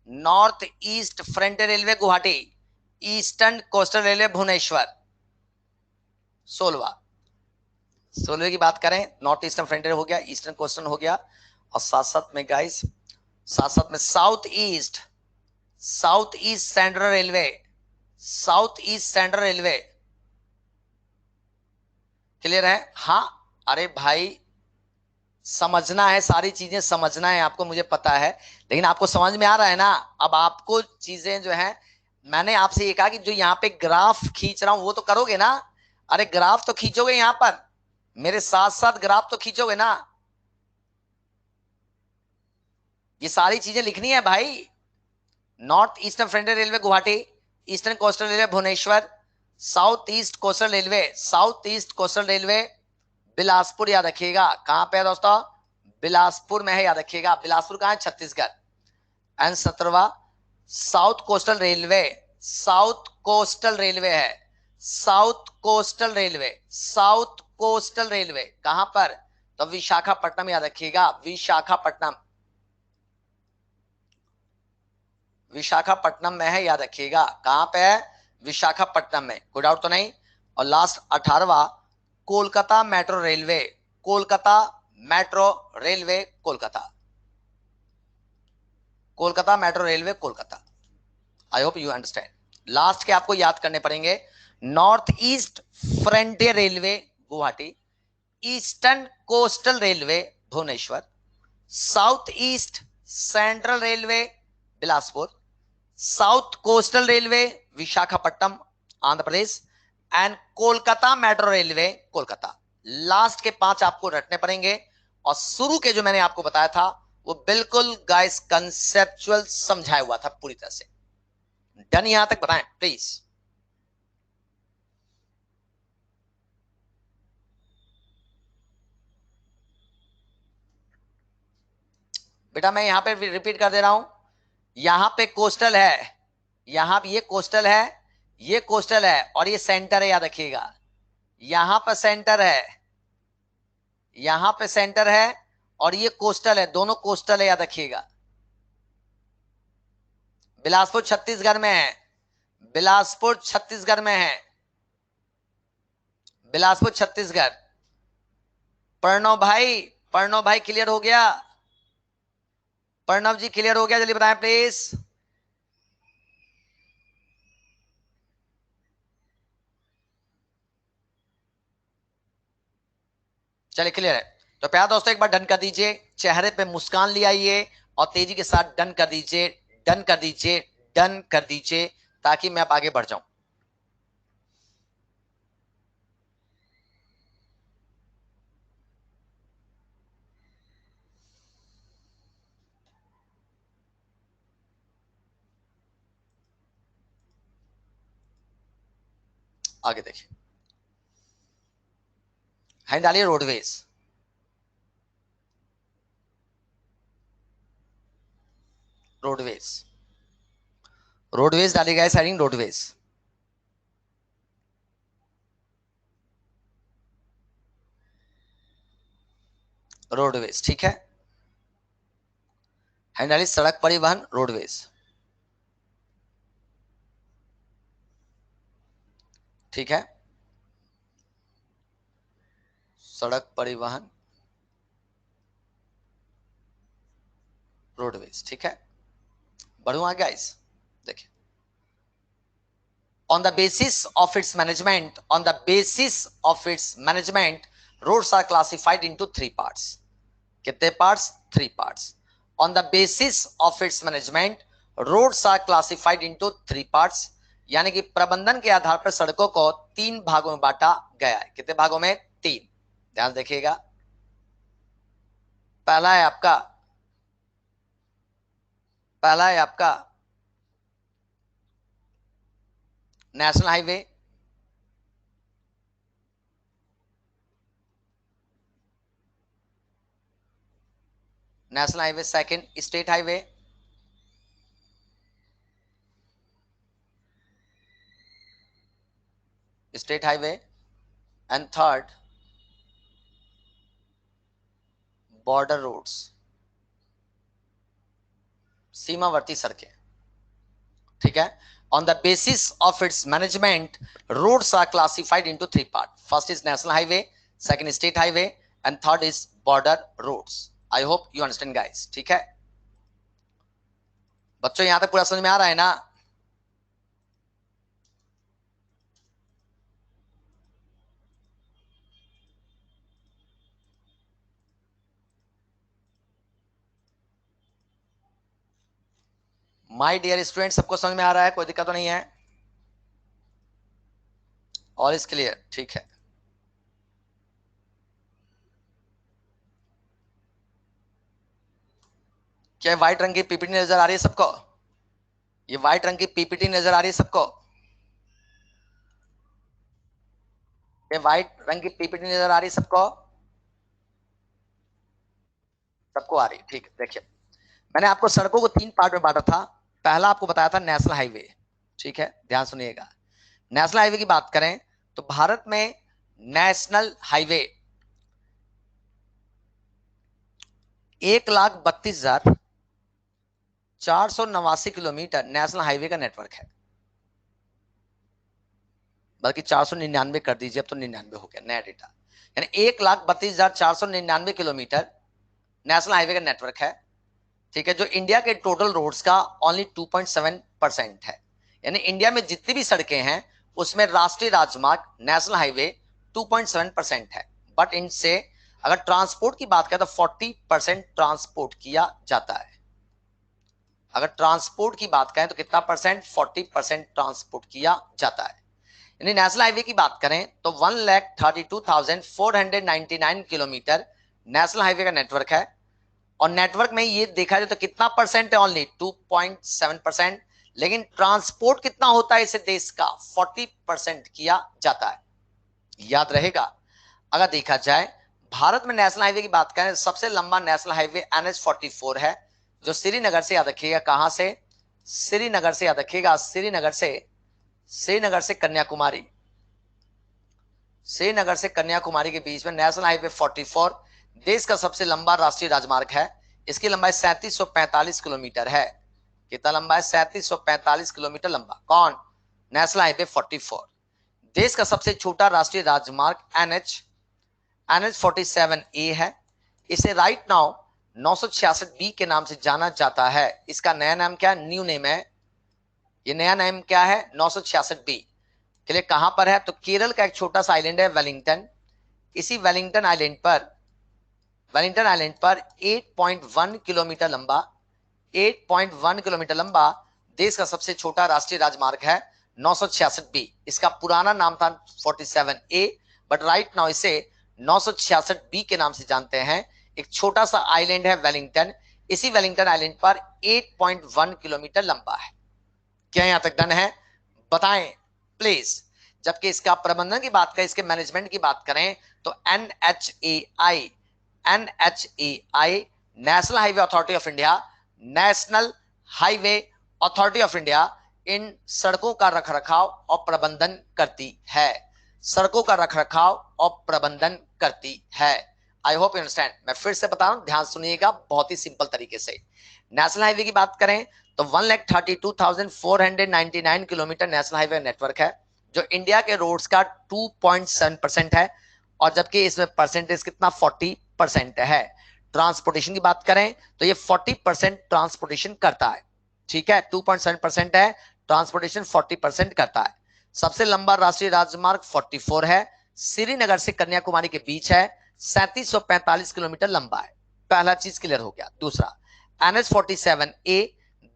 North east frontier railway Guwahati, eastern coastal railway Bhubaneswar. 16वां, 16वें की बात करें, नॉर्थ ईस्टर्न फ्रंटियर हो गया, ईस्टर्न कोस्टल हो गया, और साथ साथ में गाइस, साथ साथ में south east, south east central railway, south east central railway. Clear है? हाँ, अरे भाई समझना है, सारी चीजें समझना है आपको, मुझे पता है, लेकिन आपको समझ में आ रहा है ना? अब आपको चीजें जो है, मैंने आपसे ये कहा कि जो यहाँ पे ग्राफ खींच रहा हूं वो तो करोगे ना? अरे ग्राफ तो खींचोगे यहाँ पर, मेरे साथ साथ ग्राफ तो खींचोगे ना? ये सारी चीजें लिखनी है भाई। North eastern frontier railway Guwahati, eastern coastal railway Bhubaneswar, south east coastal railway, south east coastal railway Bilaspur. याद रखिएगा कहां पे है दोस्तों? बिलासपुर में है, याद रखिएगा। बिलासपुर कहां है? छत्तीसगढ़। एंड 17वां, south coastal railway, south coastal railway है, south coastal railway, south coastal railway कहां पर? तो विशाखापट्टनम, याद रखिएगा, विशाखापट्टनम, विशाखापट्टनम में है, याद रखिएगा। कहां पे है? विशाखापट्टनम में, कोई डाउट तो नहीं? और लास्ट 18वां, Kolkata metro railway, Kolkata metro railway Kolkata, Kolkata metro railway Kolkata. I hope you understand. Last के आपको याद करने पड़ेंगे। North east frontier railway Guwahati, eastern coastal railway Bhubaneswar, south east central railway Bilaspur, south coastal railway Visakhapatnam Andhra Pradesh, and Kolkata metro railway Kolkata. Last के 5 आपको रटने पड़ेंगे, और शुरू के जो मैंने आपको बताया था वो बिल्कुल गाइस कंसेप्चुअल समझाया हुआ था पूरी तरह से। डन? यहां तक बताएं प्लीज। बेटा मैं यहां पे रिपीट कर दे रहा हूं, यहां पे कोस्टल है, यहां पे ये कोस्टल है, ये कोस्टल है, और ये सेंटर है, याद रखिएगा। यहां पर सेंटर है, यहां पे सेंटर है, और ये कोस्टल है, दोनों कोस्टल है, याद रखिएगा। बिलासपुर छत्तीसगढ़ में है, बिलासपुर छत्तीसगढ़ में है, बिलासपुर छत्तीसगढ़। प्रणव भाई, प्रणव भाई क्लियर हो गया? प्रणव जी क्लियर हो गया? जल्दी बताएं प्लीज। चलिए क्लियर है, तो प्यार दोस्तों एक बार डन कर दीजिए, चेहरे पे मुस्कान ले आइए, और तेजी के साथ डन कर दीजिए, डन कर दीजिए, डन कर दीजिए, ताकि मैं अब आगे बढ़ जाऊं। आगे देखिए, हैंड डालिए रोडवेज। रोडवेज, रोडवेज डालिएगा इस हेडिंग, रोडवेज। रोडवेज, ठीक है। हेडिंग डालिए सड़क परिवहन रोडवेज, ठीक है। सड़क परिवहन रोडवेज, ठीक है। बढ़ूं आगे गाइस, देखिए। On the basis of its management, on the basis of its management, roads are classified into three parts. कितने parts? Three parts. On the basis of its management, roads are classified into three parts. यानी कि प्रबंधन के आधार पर सड़कों को तीन भागों में बांटा गया है। कितने भागों में? तीन। ध्यान देखिएगा। पहला है आपका national highway, national highway. Second state highway, state highway. And third border roads, सीमावर्ती सड़कें, ठीक है। On the basis of its management, roads are classified into three parts. First is national highway, second is state highway, and third is border roads. I hope you understand guys, ठीक है। बच्चों यहां तक पूरा समझ में आ रहा है ना? माय डियर स्टूडेंट, सबको समझ में आ रहा है? कोई दिक्कत तो नहीं है? ऑल इज क्लियर, ठीक है। क्या व्हाइट रंग की पीपीटी नजर आ रही है सबको? ये व्हाइट रंग की पीपीटी नजर आ रही है सबको? ये व्हाइट रंग की पीपीटी नजर आ रही है सबको? सबको आ रही, ठीक है। देखिए, मैंने आपको सड़कों को तीन पार्ट में बांटा था। पहला आपको बताया था नेशनल हाईवे, ठीक है। ध्यान सुनिएगा। नेशनल हाईवे की बात करें तो भारत में national highway 1,32,489 kilometre national highway का नेटवर्क है। बल्कि 499 कर दीजिए, अब तो 99 हो गया नया डेटा। यानी 1,32,499 किलोमीटर नेशनल हाईवे का नेटवर्क है, ठीक है। जो इंडिया के टोटल रोड्स का ओनली 2.7% है। यानी इंडिया में जितनी भी सड़कें हैं उसमें राष्ट्रीय राजमार्ग नेशनल हाईवे 2.7% है। बट इनसे अगर ट्रांसपोर्ट की बात करें तो 40% ट्रांसपोर्ट किया जाता है। अगर ट्रांसपोर्ट की बात करें तो कितना परसेंट? 40% ट्रांसपोर्ट किया जाता है। यानी नेशनल हाईवे की बात करें तो 1,32,499 किलोमीटर नेशनल हाईवे का नेटवर्क है। और नेटवर्क में ये देखा जाए तो कितना परसेंट है? ओनली 2.7%। लेकिन ट्रांसपोर्ट कितना होता है इसे देश का? 40% किया जाता है। याद रहेगा। अगर देखा जाए भारत में नेशनल हाईवे की बात करें, सबसे लंबा नेशनल हाईवे NH44 है, जो श्रीनगर से, याद रखिएगा, कहां से? श्रीनगर से, याद रखिएगा, श्रीनगर से कन्याकुमारी, श्रीनगर से कन्याकुमारी के बीच में नेशनल हाईवे 44 देश का सबसे लंबा राष्ट्रीय राजमार्ग है। इसकी लंबाई 3745 किलोमीटर है। कितना लंबा है? 3745 किलोमीटर लंबा। कौन? National highway 44। देश का सबसे छोटा राष्ट्रीय राजमार्ग NH47A है। इसे राइट नाउ 966B के नाम से जाना जाता है। इसका नया नाम क्या? न्यू नेम है। ये नया नाम क्या है? 966B के लिए कहां पर है? तो केरल का एक छोटा सा आइलैंड है वेलिंगटन। इसी वेलिंगटन आइलैंड पर 8.1 किलोमीटर लंबा देश का सबसे छोटा राष्ट्रीय राजमार्ग है 966B। इसका पुराना नाम था 47A, बट राइट नाउ इसे 966B के नाम से जानते हैं। एक छोटा सा आइलैंड है वेलिंगटन। इसी वेलिंगटन आइलैंड पर 8.1 किलोमीटर लंबा है। क्या यहां तक डन है? बताएं प्लीज। जबकि इसका प्रबंधन की बात करें, इसके मैनेजमेंट की बात करें तो NHAI national highway authority of India, national highway authority of India in सड़कों का रखरखाव और प्रबंधन करती है। सड़कों का रखरखाव और प्रबंधन करती है। आई होप यू अंडरस्टैंड। मैं फिर से बता रहा हूं, ध्यान सुनिएगा बहुत ही सिंपल तरीके से। नेशनल हाईवे की बात करें तो 1,32,499 किलोमीटर नेशनल हाईवे नेटवर्क है, जो इंडिया के रोड्स का 2.7% है, और जबकि इसमें परसेंटेज कितना 40% है। ट्रांसपोर्टेशन की बात करें तो ये 40% ट्रांसपोर्टेशन करता है। ठीक है, 2.7% है, ट्रांसपोर्टेशन 40% करता है। सबसे लंबा राष्ट्रीय राजमार्ग 44 है, श्रीनगर से कन्याकुमारी के बीच है, 3745 किलोमीटर लंबा है। पहला चीज क्लियर हो गया। दूसरा, NH47A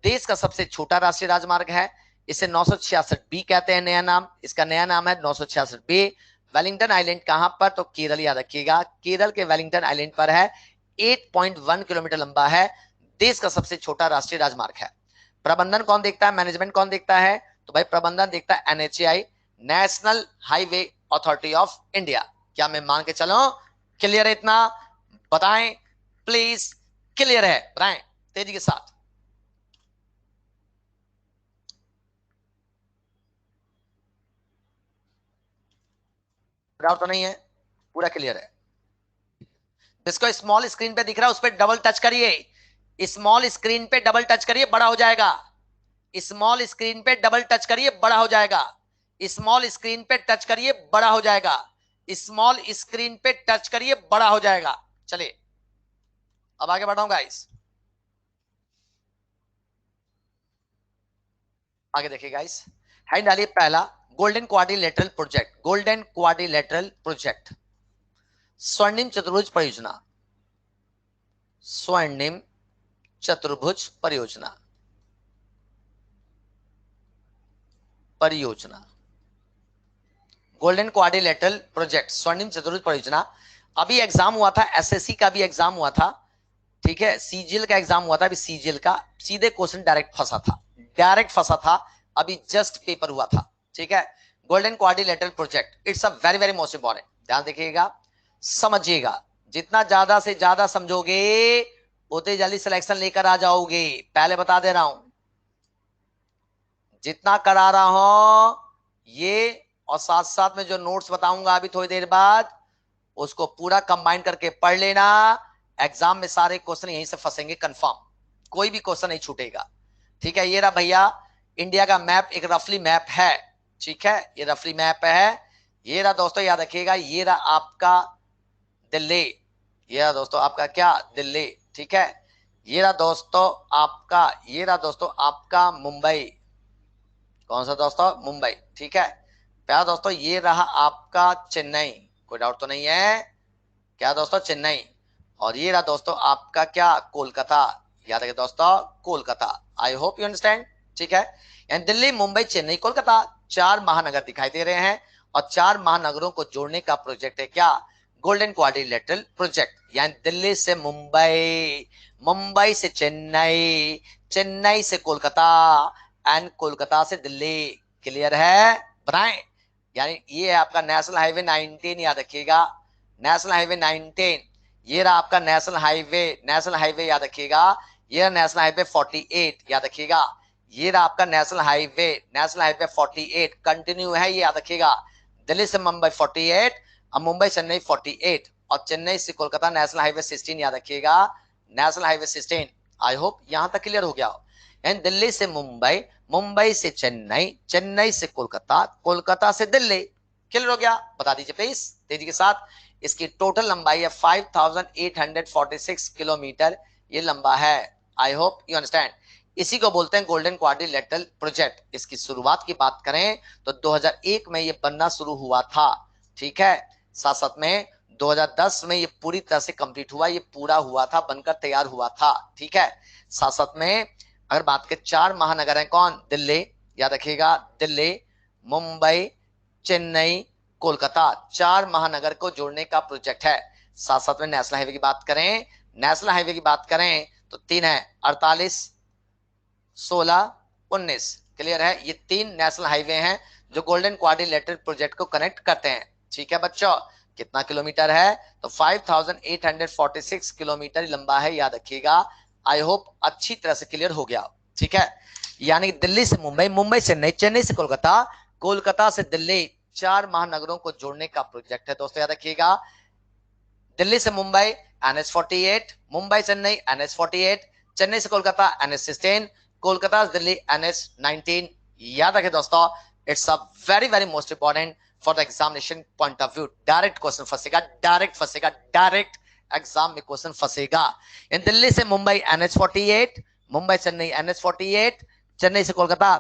देश का सबसे छोटा राष्ट्रीय राजमार्ग है, इसे 966B कहते हैं नया नाम, इसका नया नाम है 966B। वेलिंगटन आइलैंड कहां पर, तो केरल, याद रखिएगा केरल के वेलिंगटन आइलैंड पर है, 8.1 किलोमीटर लंबा है, देश का सबसे छोटा राष्ट्रीय राजमार्ग है। प्रबंधन कौन देखता है, मैनेजमेंट कौन देखता है, तो भाई प्रबंधन देखता है NHAI, national highway authority of India. क्या मैं मान के चलो क्लियर है इतना? बताएं प्लीज, क्लियर है? बताएं तेजी के साथ। डाउट तो नहीं है? पूरा क्लियर है? जिसको स्मॉल स्क्रीन पे दिख रहा है उस पर डबल टच करिए, स्मॉल स्क्रीन पे डबल टच करिए, बड़ा हो जाएगा। स्मॉल स्क्रीन पे डबल टच करिए, बड़ा हो जाएगा। स्मॉल स्क्रीन पे टच करिए, बड़ा हो जाएगा। स्मॉल स्क्रीन पे टच करिए, बड़ा हो जाएगा। चलिए अब आगे बढ़ाऊंगा गाइस। आगे देखिए गाइस, हेड डालिए पहला, golden quadrilateral project. Golden quadrilateral project, स्वर्णिम चतुर्भुज परियोजना, स्वर्णिम चतुर्भुज परियोजना, परियोजना गोल्डन क्वाड्रिलेटरल प्रोजेक्ट, स्वर्णिम चतुर्भुज परियोजना। अभी एग्जाम हुआ था, एसएससी का भी एग्जाम हुआ था, ठीक है, सीजीएल का एग्जाम हुआ था। अभी सीजीएल का सीधे क्वेश्चन डायरेक्ट फंसा था, डायरेक्ट फंसा था, अभी जस्ट पेपर हुआ था। ठीक है, golden quadrilateral project, it's a very very most important. ध्यान देखिएगा, समझिएगा, जितना ज्यादा से ज्यादा समझोगे उतनी जल्दी सिलेक्शन लेकर आ जाओगे, पहले बता दे रहा हूं। जितना करा रहा हूं ये, और साथ साथ में जो नोट्स बताऊंगा अभी थोड़ी देर बाद, उसको पूरा कंबाइन करके पढ़ लेना। एग्जाम में सारे क्वेश्चन यहीं से फंसेंगे कंफर्म, कोई भी क्वेश्चन नहीं छूटेगा। ठीक है, ये रहा भैया इंडिया का मैप, एक रफली मैप है। ठीक है, ये रफली मैप है। ये रहा दोस्तों, याद रखिएगा, ये रहा आपका दिल्ली, ये रहा दोस्तों आपका क्या, दिल्ली। ठीक है, ये रहा दोस्तों आपका, ये रहा दोस्तों आपका मुंबई। कौन सा दोस्तों, मुंबई। ठीक है प्यारा दोस्तों, ये रहा आपका चेन्नई, कोई डाउट तो नहीं है? क्या दोस्तों, चेन्नई। और ये रहा दोस्तों आपका क्या, कोलकाता। याद रखिए दोस्तों, Kolkata. I hope you understand. ठीक है, यानी दिल्ली, मुंबई, चेन्नई, कोलकाता, 4 महानगर दिखाई दे रहे हैं, और 4 महानगरों को जोड़ने का प्रोजेक्ट है क्या, गोल्डन क्वाड्रिलेटरल प्रोजेक्ट। यानी दिल्ली से मुंबई, मुंबई से चेन्नई, चेन्नई से कोलकाता, एंड कोलकाता से दिल्ली। क्लियर है? बताएं। यानी ये है आपका नेशनल हाईवे 19, याद रखिएगा, नेशनल हाईवे 19। ये रहा आपका नेशनल हाईवे, नेशनल हाईवे याद रखिएगा, ये रहा नेशनल हाईवे 48, याद रखिएगा। ये रहा आपका national highway, national highway 48 continue है, ये याद रखिएगा। दिल्ली से मुंबई 48, अब मुंबई चेन्नई 48, और चेन्नई से कोलकाता नेशनल हाईवे 16, याद रखिएगा, नेशनल हाईवे 16। आई होप यहां तक क्लियर हो गया हो। एंड दिल्ली से मुंबई, मुंबई से चेन्नई, चेन्नई से कोलकाता, कोलकाता से दिल्ली। क्लियर हो गया? बता दीजिए प्लीज तेजी के साथ। इसकी टोटल लंबाई है 5846 किलोमीटर, ये लंबा है। आई होप यू अंडरस्टैंड। इसी को बोलते हैं गोल्डन क्वाड्रिलेटरल प्रोजेक्ट। इसकी शुरुआत की बात करें तो 2001 में ये बनना शुरू हुआ था। ठीक है, साथ साथ में 2010 में ये पूरी तरह से कंप्लीट हुआ, ये पूरा हुआ था, बनकर तैयार हुआ था। ठीक है, साथ साथ में अगर बात करें 4 महानगर हैं, कौन, दिल्ली, याद रखिएगा, दिल्ली, मुंबई, चेन्नई, कोलकाता, 4 महानगर को जोड़ने का प्रोजेक्ट है। साथ साथ में नेशनल हाईवे की बात करें, नेशनल हाईवे की बात करें तो 3 है, 48, 16, 19। क्लियर है? ये 3 नेशनल हाईवे हैं जो गोल्डन क्वाड्रिलेटरल प्रोजेक्ट को कनेक्ट करते हैं। ठीक है बच्चों, कितना किलोमीटर है, तो 5846 किलोमीटर लंबा है, याद रखिएगा। आई होप अच्छी तरह से क्लियर हो गया। ठीक है, यानी दिल्ली से मुंबई, मुंबई से चेन्नई, चेन्नई से कोलकाता, कोलकाता से दिल्ली, 4 महानगरों को जोड़ने का प्रोजेक्ट है दोस्तों, याद रखिएगा। दिल्ली से मुंबई NH48, मुंबई चेन्नई NH48, चेन्नई से कोलकाता NH16, कोलकाता से दिल्ली NH19। याद रखें दोस्तों, it's a very very most important for the examination point of view. Direct question फंसेगा, डायरेक्ट फंसेगा, डायरेक्ट एग्जाम में क्वेश्चन फंसेगा। इन दिल्ली से मुंबई NH48, मुंबई चेन्नई NH48, चेन्नई से कोलकाता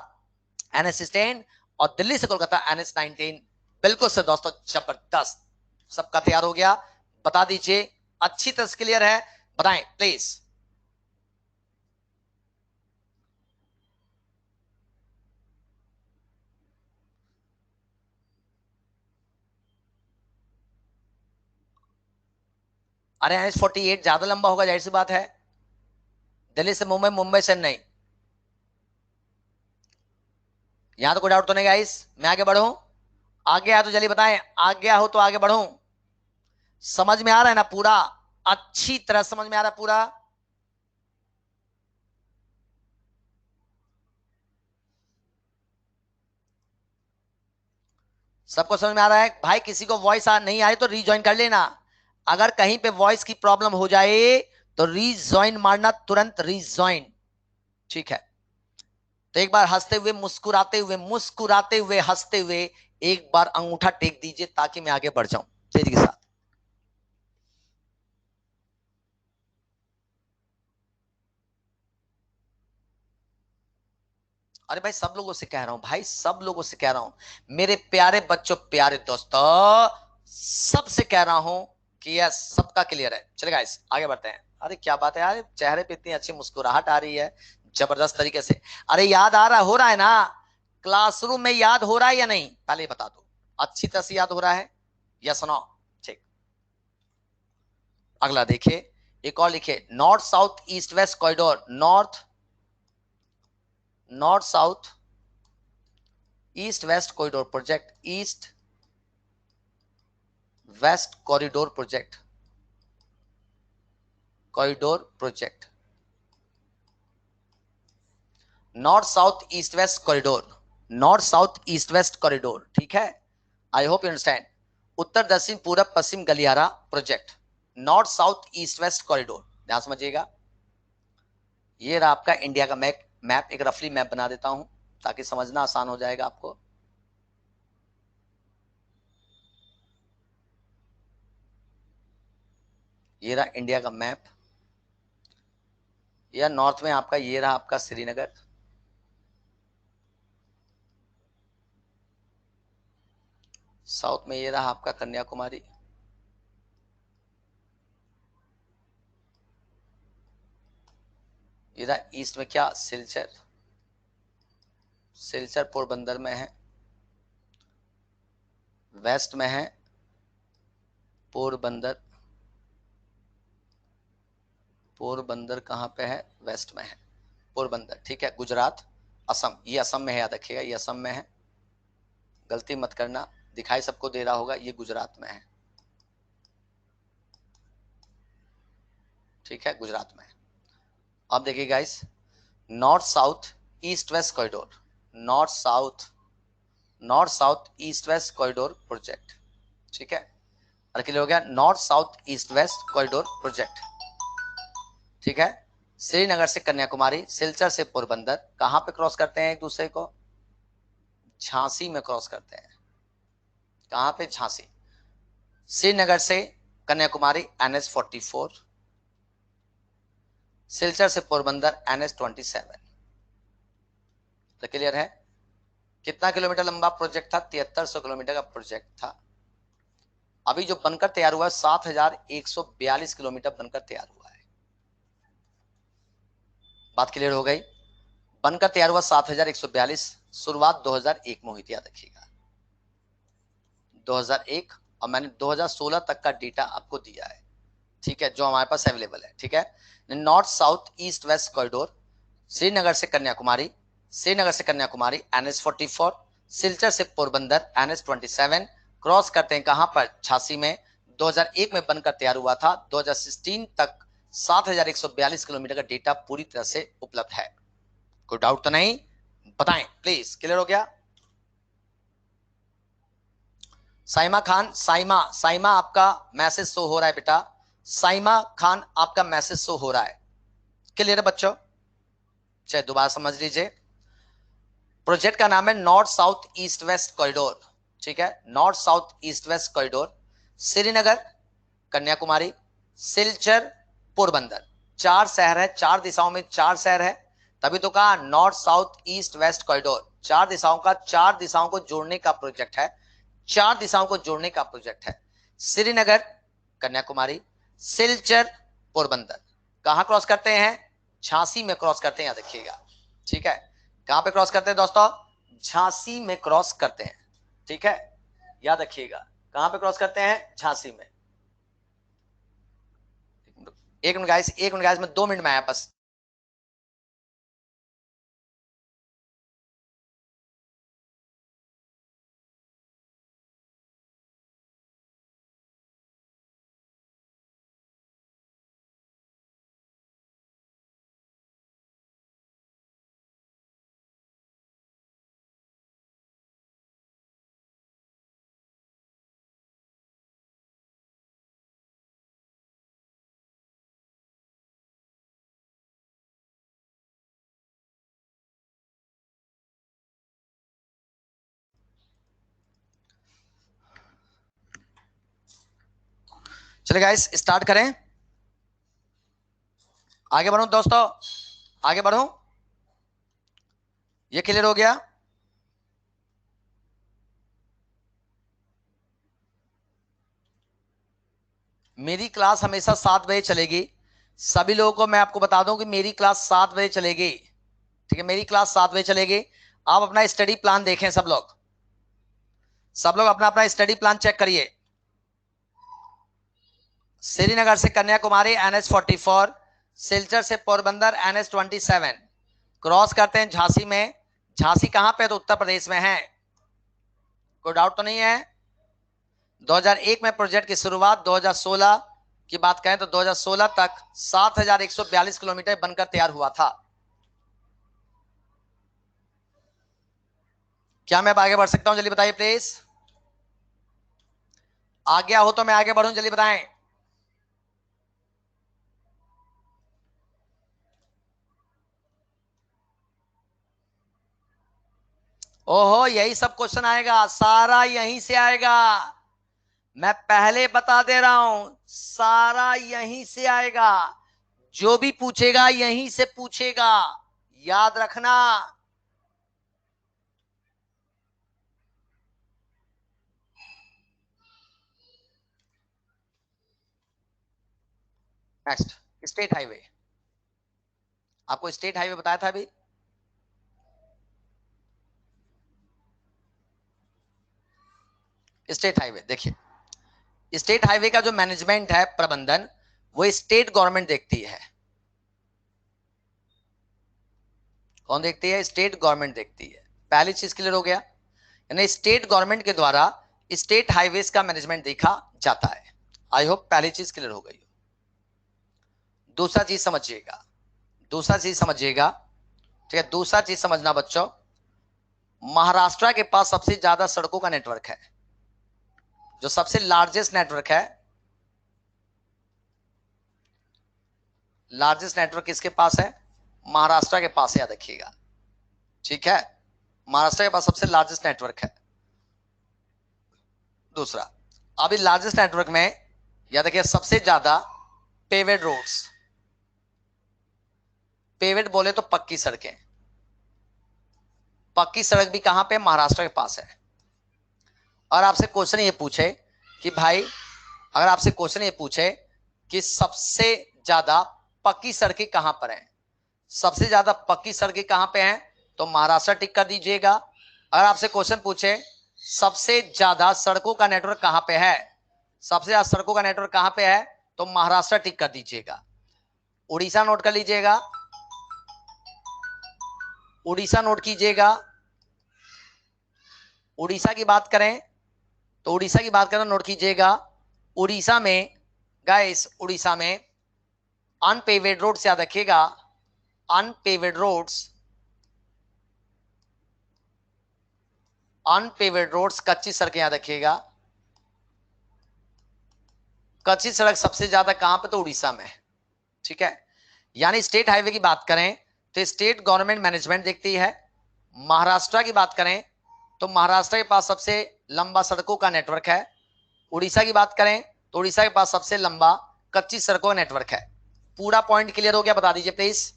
NH16 और दिल्ली से कोलकाता NH19। बिल्कुल से दोस्तों, जबरदस्त। सबका तैयार हो गया? बता दीजिए, अच्छी तरह से क्लियर है? बताएं प्लीज। अरे NH48 ज्यादा लंबा होगा, जाहिर सी बात है। दिल्ली से मुंबई, मुंबई से चेन्नई, यहां तो कोई डाउट तो नहीं गाइस? मैं आगे बढ़ूं? आगे आ तो जल्दी बताएं, आगे हो तो आगे बढ़ूं। समझ में आ रहा है ना पूरा? अच्छी तरह समझ में आ रहा है पूरा? सबको समझ में आ रहा है भाई? किसी को वॉइस नहीं आई तो रीज्वाइन कर लेना। अगर कहीं पे वॉइस की प्रॉब्लम हो जाए तो रीज्वाइन मारना, तुरंत रीज्वाइन। ठीक है, तो एक बार हंसते हुए, मुस्कुराते हुए, मुस्कुराते हुए, हंसते हुए एक बार अंगूठा टेक दीजिए ताकि मैं आगे बढ़ जाऊं तेजी के साथ। अरे भाई, सब लोगों से कह रहा हूं भाई, सब लोगों से कह रहा हूं, मेरे प्यारे बच्चों, प्यारे दोस्तों, सबसे कह रहा हूं कि यह सबका क्लियर है। चलेगा, इस आगे बढ़ते हैं। अरे क्या बात है यार, चेहरे पे इतनी अच्छी मुस्कुराहट आ रही है, जबरदस्त तरीके से। अरे याद आ रहा, हो रहा है ना? क्लासरूम में याद हो रहा है या नहीं, पहले बता दो। अच्छी तरह से याद हो रहा है या सुनाओ? ठीक, अगला देखिए, एक और लिखे, north south east west corridor, north, north south east west corridor project, east west corridor project, corridor project, north south east west corridor, north south east west corridor. ठीक है, आई होप यू अंडरस्टैंड। उत्तर दक्षिण पूरब पश्चिम गलियारा project, north south east west corridor. ध्यान समझिएगा, ये रहा आपका इंडिया का मैप। मैप एक रफली मैप बना देता हूं ताकि समझना आसान हो जाएगा आपको। ये रहा इंडिया का मैप। यह नॉर्थ में आपका, ये रहा आपका श्रीनगर, साउथ में ये रहा आपका कन्याकुमारी, ये रहा ईस्ट में क्या, सिलचर, सिलचर पोरबंदर में है, वेस्ट में है पोरबंदर, पोरबंदर कहाँ पे है, वेस्ट में है पोरबंदर। ठीक है, गुजरात, असम, ये असम में है, याद रखिएगा ये असम में है, गलती मत करना, दिखाई सबको दे रहा होगा, ये गुजरात में है। ठीक है, गुजरात में है। अब देखिए guys, north south east west corridor, north south, north south east west corridor project. ठीक है, और क्लियर हो गया, north south east west corridor project. ठीक है, श्रीनगर से कन्याकुमारी, सिलचर से पोरबंदर, कहां पे क्रॉस करते हैं एक दूसरे को? झांसी में क्रॉस करते हैं। कहां पे? झांसी। श्रीनगर से कन्याकुमारी NH44, सिलचर से पोरबंदर NH27। तो क्लियर है? कितना किलोमीटर लंबा प्रोजेक्ट था? 7300 किलोमीटर का प्रोजेक्ट था। अभी जो बनकर तैयार हुआ है 7142 किलोमीटर बनकर तैयार हुआ है। बात क्लियर हो गई? बनकर तैयार हुआ 7142, शुरुआत 2001 में हुई थी, याद रखिएगा 2001, और मैंने 2016 तक का डेटा आपको दिया है। ठीक है, जो हमारे पास अवेलेबल है। ठीक है, north south east west corridor, Srinagar से कन्याकुमारी, श्रीनगर से कन्याकुमारी NH44, सिलचर से पोरबंदर NH27, क्रॉस करते हैं कहां पर? झांसी में। 2001 में बनकर तैयार हुआ था, 2016 तक 7142 किलोमीटर का डेटा पूरी तरह से उपलब्ध है। कोई डाउट तो नहीं? बताएं प्लीज। क्लियर हो गया? साइमा खान, साइमा, साइमा आपका मैसेज शो हो रहा है बेटा। साइमा खान आपका मैसेज शो हो रहा है। क्लियर है बच्चों? चाहे दोबारा समझ लीजिए। प्रोजेक्ट का नाम है north south east west corridor. ठीक है, north south east west corridor. Srinagar, Kanyakumari, Silchar, Porbandar, 4 शहर है। 4 दिशाओं में 4 शहर है, तभी तो कहा north south east west corridor. 4 दिशाओं का, 4 दिशाओं को जोड़ने का प्रोजेक्ट है। 4 दिशाओं को जोड़ने का प्रोजेक्ट है। श्रीनगर, कन्याकुमारी, सिलचर, पोरबंदर। कहां क्रॉस करते हैं? झांसी में क्रॉस करते हैं, याद रखिएगा। ठीक है, कहां पे क्रॉस करते हैं दोस्तों? झांसी में क्रॉस करते हैं। ठीक है, याद रखिएगा। कहां पे क्रॉस करते हैं? झांसी में। एक मिनट गाइस, एक मिनट गाइस, मैं 2 मिनट में आया बस। चलिए गाइस स्टार्ट करें। आगे बढ़ो दोस्तों, आगे बढ़ो। ये क्लियर हो गया? मेरी क्लास हमेशा 7 बजे चलेगी। सभी लोगों को मैं आपको बता दूं कि मेरी क्लास 7 बजे चलेगी। ठीक है, मेरी क्लास 7 बजे चलेगी। आप अपना स्टडी प्लान देखें सब लोग। सब लोग अपना अपना स्टडी प्लान चेक करिए। श्रीनगर से कन्याकुमारी NH44, सिलचर से पोरबंदर NH27, क्रॉस करते हैं झांसी में। झांसी कहां पे? तो उत्तर प्रदेश में है। कोई डाउट तो नहीं है? 2001 में प्रोजेक्ट की शुरुआत, 2016 की बात करें तो 2016 तक 7142 किलोमीटर बनकर तैयार हुआ था। क्या मैं अब आगे बढ़ सकता हूं? जल्दी बताइए प्लीज। आ गया हो तो मैं आगे बढ़ूं, जल्दी बताएं। ओहो, यही सब क्वेश्चन आएगा, सारा यहीं से आएगा। मैं पहले बता दे रहा हूं, सारा यहीं से आएगा। जो भी पूछेगा यहीं से पूछेगा, याद रखना। Next, state highway. आपको स्टेट हाईवे बताया था अभी। स्टेट हाईवे देखिए, स्टेट हाईवे का जो मैनेजमेंट है, प्रबंधन, वो स्टेट गवर्नमेंट देखती है। कौन देखती है? स्टेट गवर्नमेंट देखती है। पहली चीज क्लियर हो गया, यानी स्टेट गवर्नमेंट के द्वारा स्टेट हाईवेज का मैनेजमेंट देखा जाता है। आई होप पहली चीज क्लियर हो गई। दूसरा चीज समझिएगा, दूसरा चीज समझिएगा। ठीक है, दूसरा चीज समझना बच्चों, महाराष्ट्र के पास सबसे ज्यादा सड़कों का नेटवर्क है। जो सबसे लार्जेस्ट नेटवर्क है, लार्जेस्ट नेटवर्क किसके पास है? महाराष्ट्र के पास है, याद रखिएगा। ठीक है, महाराष्ट्र के पास सबसे लार्जेस्ट नेटवर्क है। दूसरा, अभी लार्जेस्ट नेटवर्क में याद रखिए सबसे ज्यादा पेवेड रोड्स, पेवेड बोले तो पक्की सड़कें, पक्की सड़क भी कहां पे? महाराष्ट्र के पास है। और आपसे क्वेश्चन ये पूछे कि भाई, अगर आपसे क्वेश्चन ये पूछे कि सबसे ज्यादा पक्की सड़कें कहां पर हैं, सबसे ज्यादा पक्की सड़कें कहां पे हैं, तो महाराष्ट्र टिक कर दीजिएगा। अगर आपसे क्वेश्चन पूछे सबसे ज्यादा सड़कों का नेटवर्क कहां पे है, सबसे ज्यादा सड़कों का नेटवर्क कहां पे है, तो महाराष्ट्र टिक कर दीजिएगा। उड़ीसा नोट कर लीजिएगा, उड़ीसा नोट कीजिएगा। उड़ीसा की बात करें तो उड़ीसा की बात करें तो नोट कीजिएगा, उड़ीसा में गाइस, उड़ीसा में अनपेवेड रोड्स, याद रखिएगा, अनपेवेड रोड्स अनपेवर्ड रोड्स, कच्ची सड़कें याद रखिएगा। कच्ची सड़क सबसे ज्यादा कहां पे? तो उड़ीसा में, ठीक है। यानी स्टेट हाईवे की बात करें तो स्टेट गवर्नमेंट मैनेजमेंट देखती है। महाराष्ट्र की बात करें तो महाराष्ट्र के पास सबसे लंबा सड़कों का नेटवर्क है। उड़ीसा की बात करें तो उड़ीसा के पास सबसे लंबा कच्ची सड़कों का नेटवर्क है। पूरा पॉइंट क्लियर हो गया? बता दीजिए प्लीज।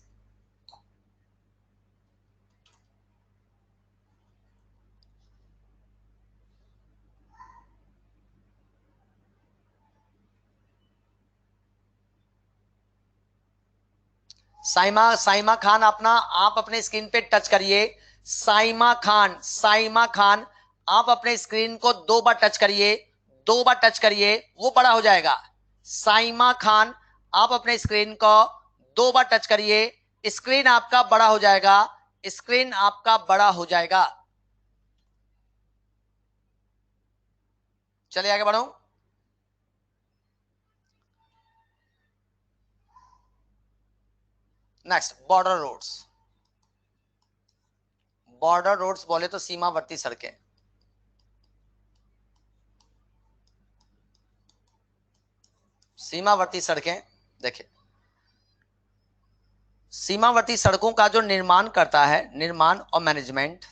साइमा खान, आप अपने स्क्रीन पे टच करिए। साइमा खान आप अपने स्क्रीन को 2 बार टच करिए, 2 बार टच करिए, वो बड़ा हो जाएगा। साइमा खान आप अपने स्क्रीन को 2 बार टच करिए, स्क्रीन आपका बड़ा हो जाएगा, स्क्रीन आपका बड़ा हो जाएगा। चलिए आगे बढ़ो। Next, border roads. Border roads बोले तो सीमावर्ती सड़कें। सीमावर्ती सड़कें देखिए, सीमावर्ती सड़कों का जो निर्माण करता है, निर्माण और मैनेजमेंट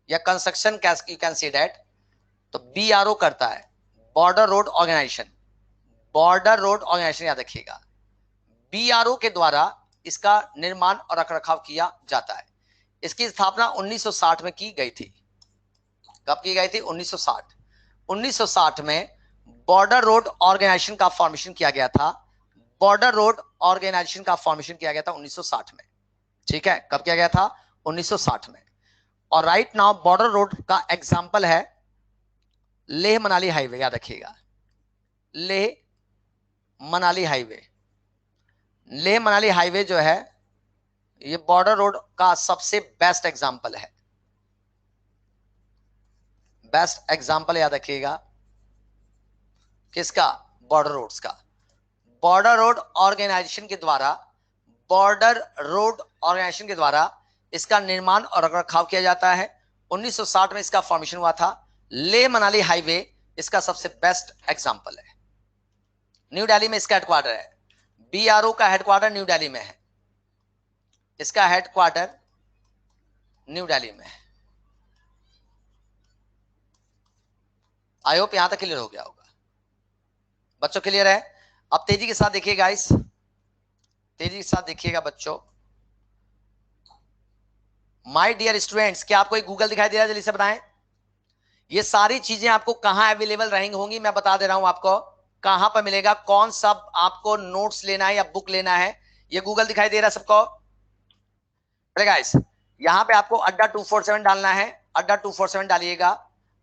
या construction, you can see that, तो बीआरओ करता है, border road organisation. Border road organisation याद रखिएगा, बीआरओ के द्वारा इसका निर्माण और रखरखाव किया जाता है। इसकी स्थापना 1960 में की गई थी। कब की गई थी? 1960। 1960 में बॉर्डर रोड ऑर्गेनाइजेशन का फॉर्मेशन किया गया था। बॉर्डर रोड ऑर्गेनाइजेशन का फॉर्मेशन किया गया था 1960 में, ठीक है। कब किया गया था? 1960 में। और राइट नाउ बॉर्डर रोड का एग्जांपल है लेह मनाली हाईवे, याद रखिएगा, लेह मनाली हाईवे। लेह मनाली हाईवे जो है ये बॉर्डर रोड का सबसे बेस्ट एग्जांपल है, बेस्ट एग्जांपल याद रखिएगा। किसका? बॉर्डर रोड्स का। बॉर्डर रोड ऑर्गेनाइजेशन के द्वारा, बॉर्डर रोड ऑर्गेनाइजेशन के द्वारा इसका निर्माण और रखरखाव किया जाता है। 1960 में इसका फॉर्मेशन हुआ था। लेह मनाली हाईवे इसका सबसे बेस्ट एग्जांपल है। न्यू दिल्ली में इसका हेडक्वार्टर है। बीआरओ का हेडक्वार्टर न्यू दिल्ली में है, इसका हेडक्वार्टर न्यू दिल्ली में है। आई होप यहां तक क्लियर हो गया होगा बच्चों, क्लियर है? अब तेजी के साथ देखिएगा गाइस, तेजी के साथ देखिएगा बच्चों। माय डियर स्टूडेंट्स, क्या आपको एक गूगल दिखाई दे रहा है? जल्दी से बताएं। ये सारी चीजें आपको कहां अवेलेबल रहेंगी होंगी, मैं बता दे रहा हूं आपको कहां पर मिलेगा, कौन सा आपको नोट्स लेना है या बुक लेना है। ये गूगल दिखाई दे रहा है सबको? गाइस यहाँ पे आपको अड्डा 247 डालना है, अड्डा 247 डालिएगा।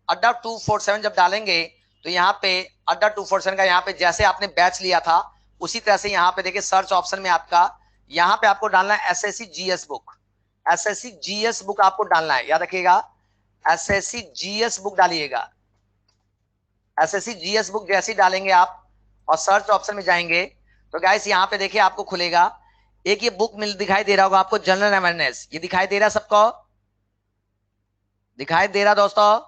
अड्डा 247 जब डालेंगे तो यहाँ पे अड्डा 247 का यहाँ पे जैसे आपने बैच लिया था उसी तरह से यहाँ पे देखिए सर्च ऑप्शन में आपका यहाँ पे आपको डालना है SSC GS book. SSC GS book आपको डालना है, याद रखिएगा, एसएससी जीएस बुक डालिएगा। एसएससी जीएस बुक जैसे डालेंगे आप और सर्च ऑप्शन में जाएंगे तो गाइस यहाँ पे देखिए आपको खुलेगा एक ये बुक मिल दिखाई दे रहा होगा आपको, जनरल अवेयरनेस। ये दिखाई दे रहा सबको? दिखाई दे रहा दोस्तों?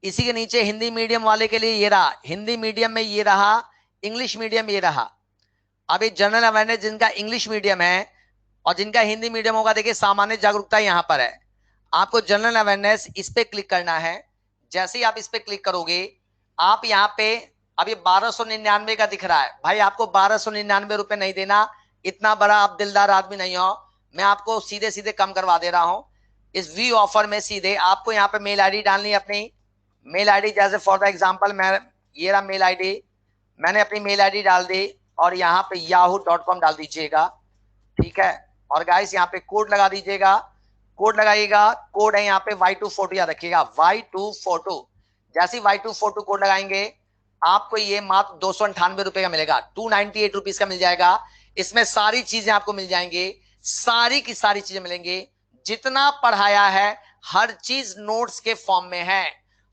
इसी के नीचे हिंदी मीडियम वाले के लिए ये रहा, हिंदी मीडियम में ये रहा, इंग्लिश मीडियम ये रहा। अब ये जनरल अवेयरनेस जिनका इंग्लिश मीडियम है और जिनका हिंदी मीडियम होगा, देखिए सामान्य जागरूकता यहां पर है। आपको जनरल अवेयरनेस इस पे क्लिक करना है। जैसे ही आप इस पे क्लिक करोगे आप यहाँ पे, अब ये 1299 का दिख रहा है भाई, आपको 1299 रुपए नहीं देना, इतना बड़ा आप दिलदार आदमी नहीं हो, मैं आपको सीधे सीधे कम करवा दे रहा हूं। इस वी ऑफर में सीधे आपको यहाँ पे मेल आईडी डालनी है, अपनी मेल आईडी। जैसे फॉर द एग्जांपल मैं, ये रहा मेल आईडी, मैंने अपनी मेल आईडी डाल दी और यहाँ पे yahoo.com डाल दीजिएगा, ठीक है। और गाइस यहाँ पे कोड लगा दीजिएगा, कोड लगाइएगा, कोड है यहाँ पे Y242, याद रखिएगा Y242। जैसे Y242 कोड लगाएंगे आपको ये मात्र 298 रुपए का मिलेगा, 298 रुपीज का मिल जाएगा। इसमें सारी चीजें आपको मिल जाएंगी, सारी की सारी चीजें मिलेंगी। जितना पढ़ाया है हर चीज नोट्स के फॉर्म में है,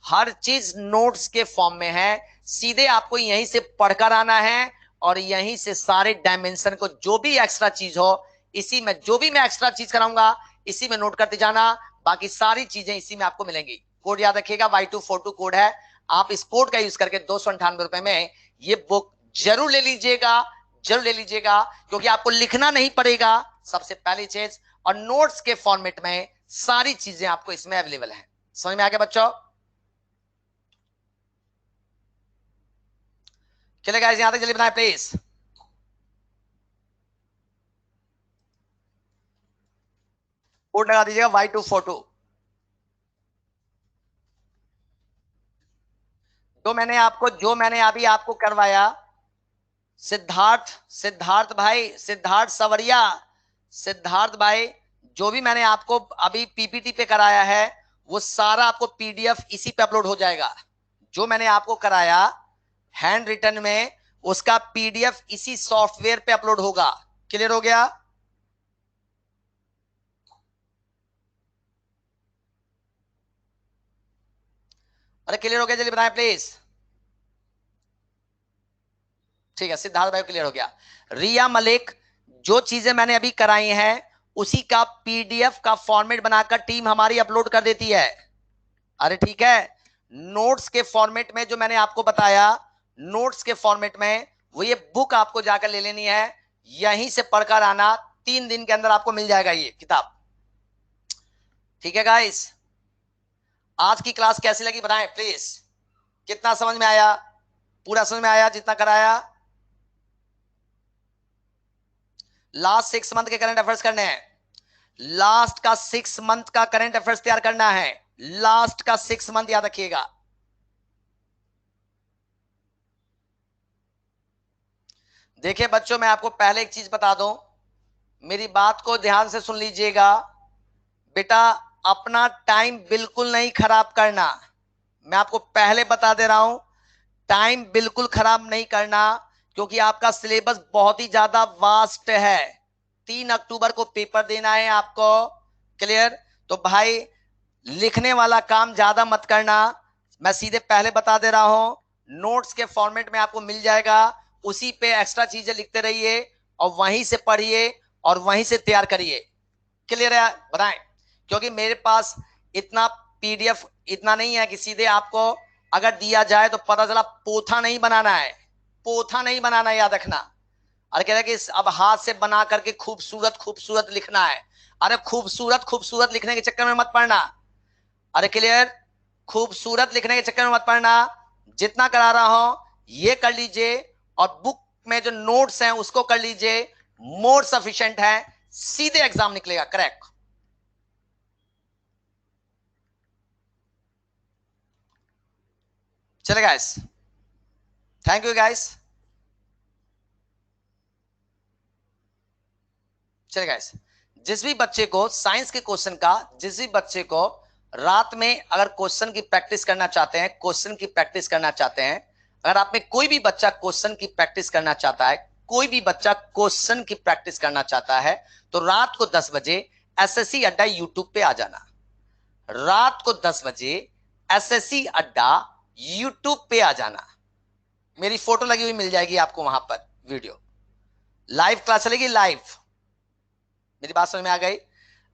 हर चीज नोट्स के फॉर्म में है। सीधे आपको यहीं से पढ़कर आना है और यहीं से सारे डायमेंशन को, जो भी एक्स्ट्रा चीज हो, इसी में जो भी मैं एक्स्ट्रा चीज कराऊंगा इसी में नोट करते जाना। बाकी सारी चीजें इसी में आपको मिलेंगी। कोड याद रखिएगा, Y242 कोड है। आप इस कोड का यूज करके 298 रुपए में ये बुक जरूर ले लीजिएगा, जरूर ले लीजिएगा, क्योंकि आपको लिखना नहीं पड़ेगा सबसे पहली चीज, और नोट्स के फॉर्मेट में सारी चीजें आपको इसमें अवेलेबल है। समझ में आ गया बच्चों? चलेगा, यहां तक जल्दी बनाए प्लीज। कोड लगा दीजिएगा Y242। जो मैंने अभी आपको करवाया, सिद्धार्थ सिद्धार्थ भाई, सिद्धार्थ सवरिया, सिद्धार्थ भाई, जो भी मैंने आपको अभी पीपीटी पे कराया है वो सारा आपको पीडीएफ इसी पे अपलोड हो जाएगा। जो मैंने आपको कराया हैंड रिटन में, उसका पीडीएफ इसी सॉफ्टवेयर पे अपलोड होगा। क्लियर हो गया? अरे क्लियर हो गया, जल्दी बताएं प्लीज। ठीक है, सिद्धार्थ भाई क्लियर हो गया। रिया मलिक, जो चीजें मैंने अभी कराई हैं उसी का पीडीएफ का फॉर्मेट बनाकर टीम हमारी अपलोड कर देती है। अरे ठीक है, नोट्स के फॉर्मेट में जो मैंने आपको बताया, नोट्स के फॉर्मेट में वो ये बुक आपको जाकर ले लेनी है, यहीं से पढ़कर आना, 3 दिन के अंदर आपको मिल जाएगा ये किताब। ठीक है गाइस, आज की क्लास कैसी लगी बताएं प्लीज। कितना समझ में आया? पूरा समझ में आया जितना कराया? लास्ट 6 मंथ के करंट अफेयर्स करने हैं, लास्ट का 6 मंथ का करंट अफेयर्स तैयार करना है, लास्ट का 6 मंथ याद रखिएगा। देखिए बच्चों, मैं आपको पहले एक चीज बता दूं, मेरी बात को ध्यान से सुन लीजिएगा। बेटा, अपना टाइम बिल्कुल नहीं खराब करना, मैं आपको पहले बता दे रहा हूं, टाइम बिल्कुल खराब नहीं करना, क्योंकि आपका सिलेबस बहुत ही ज्यादा वास्ट है। 3 अक्टूबर को पेपर देना है आपको। क्लियर? तो भाई लिखने वाला काम ज्यादा मत करना, मैं सीधे पहले बता दे रहा हूं, नोट्स के फॉर्मेट में आपको मिल जाएगा, उसी पे एक्स्ट्रा चीजें लिखते रहिए और वहीं से पढ़िए और वहीं से तैयार करिए। क्लियर है? बताएं, क्योंकि मेरे पास इतना पीडीएफ इतना नहीं है कि सीधे आपको अगर दिया जाए तो पता चला पोथा नहीं बनाना है, पोथा नहीं बनाना, याद रखना। अरे कह रहे कि अब हाथ से बना करके खूबसूरत खूबसूरत लिखना है। अरे खूबसूरत खूबसूरत लिखने के चक्कर में मत पड़ना। अरे क्लियर? खूबसूरत लिखने के चक्कर में मत पड़ना, जितना करा रहा हूं ये कर लीजिए, और बुक में जो नोट्स हैं उसको कर लीजिए, मोर सफिशिएंट है, सीधे एग्जाम निकलेगा करेक्ट। चले गाइस, थैंक यू गाइस। चले गाइस, जिस भी बच्चे को साइंस के क्वेश्चन का, जिस भी बच्चे को रात में अगर क्वेश्चन की प्रैक्टिस करना चाहते हैं, क्वेश्चन की प्रैक्टिस करना चाहते हैं, अगर आप में कोई भी बच्चा क्वेश्चन की प्रैक्टिस करना चाहता है, कोई भी बच्चा क्वेश्चन की प्रैक्टिस करना चाहता है, तो रात को 10 बजे एसएससी अड्डा यूट्यूब पे आ जाना। रात को 10 बजे एसएससी अड्डा यूट्यूब पे आ जाना, मेरी फोटो लगी हुई मिल जाएगी आपको वहां पर, वीडियो लाइव क्लास चलेगी, लाइव। मेरी बात समझ में आ गई?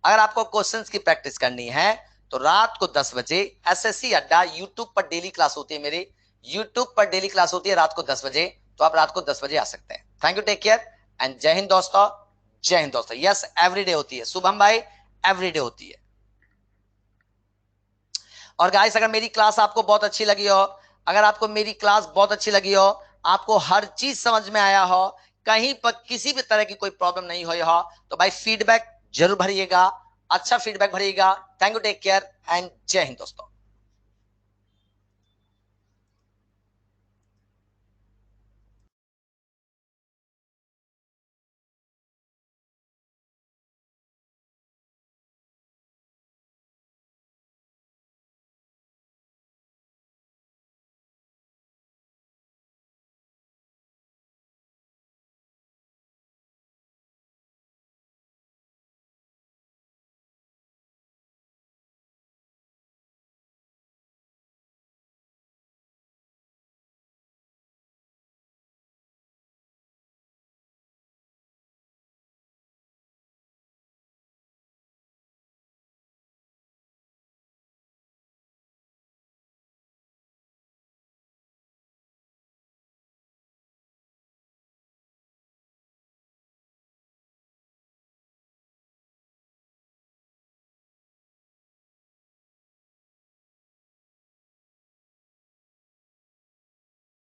अगर आपको क्वेश्चंस की प्रैक्टिस करनी है तो रात को 10 बजे एसएससी अड्डा यूट्यूब पर डेली क्लास होती है, मेरी यूट्यूब पर डेली क्लास होती है रात को 10 बजे, तो आप रात को 10 बजे आ सकते हैं। Thank you, take care and जय हिंद दोस्तों, जय हिंद दोस्तों। यस, एवरीडे होती है शुभम भाई, एवरीडे होती है। और गाइस, अगर मेरी क्लास आपको बहुत अच्छी लगी हो, अगर आपको मेरी क्लास बहुत अच्छी लगी हो, आपको हर चीज समझ में आया हो, कहीं पर किसी भी तरह की कोई प्रॉब्लम नहीं हुई हो, तो भाई फीडबैक जरूर भरिएगा, अच्छा फीडबैक भरिएगा। Thank you, take care and जय हिंद दोस्तों।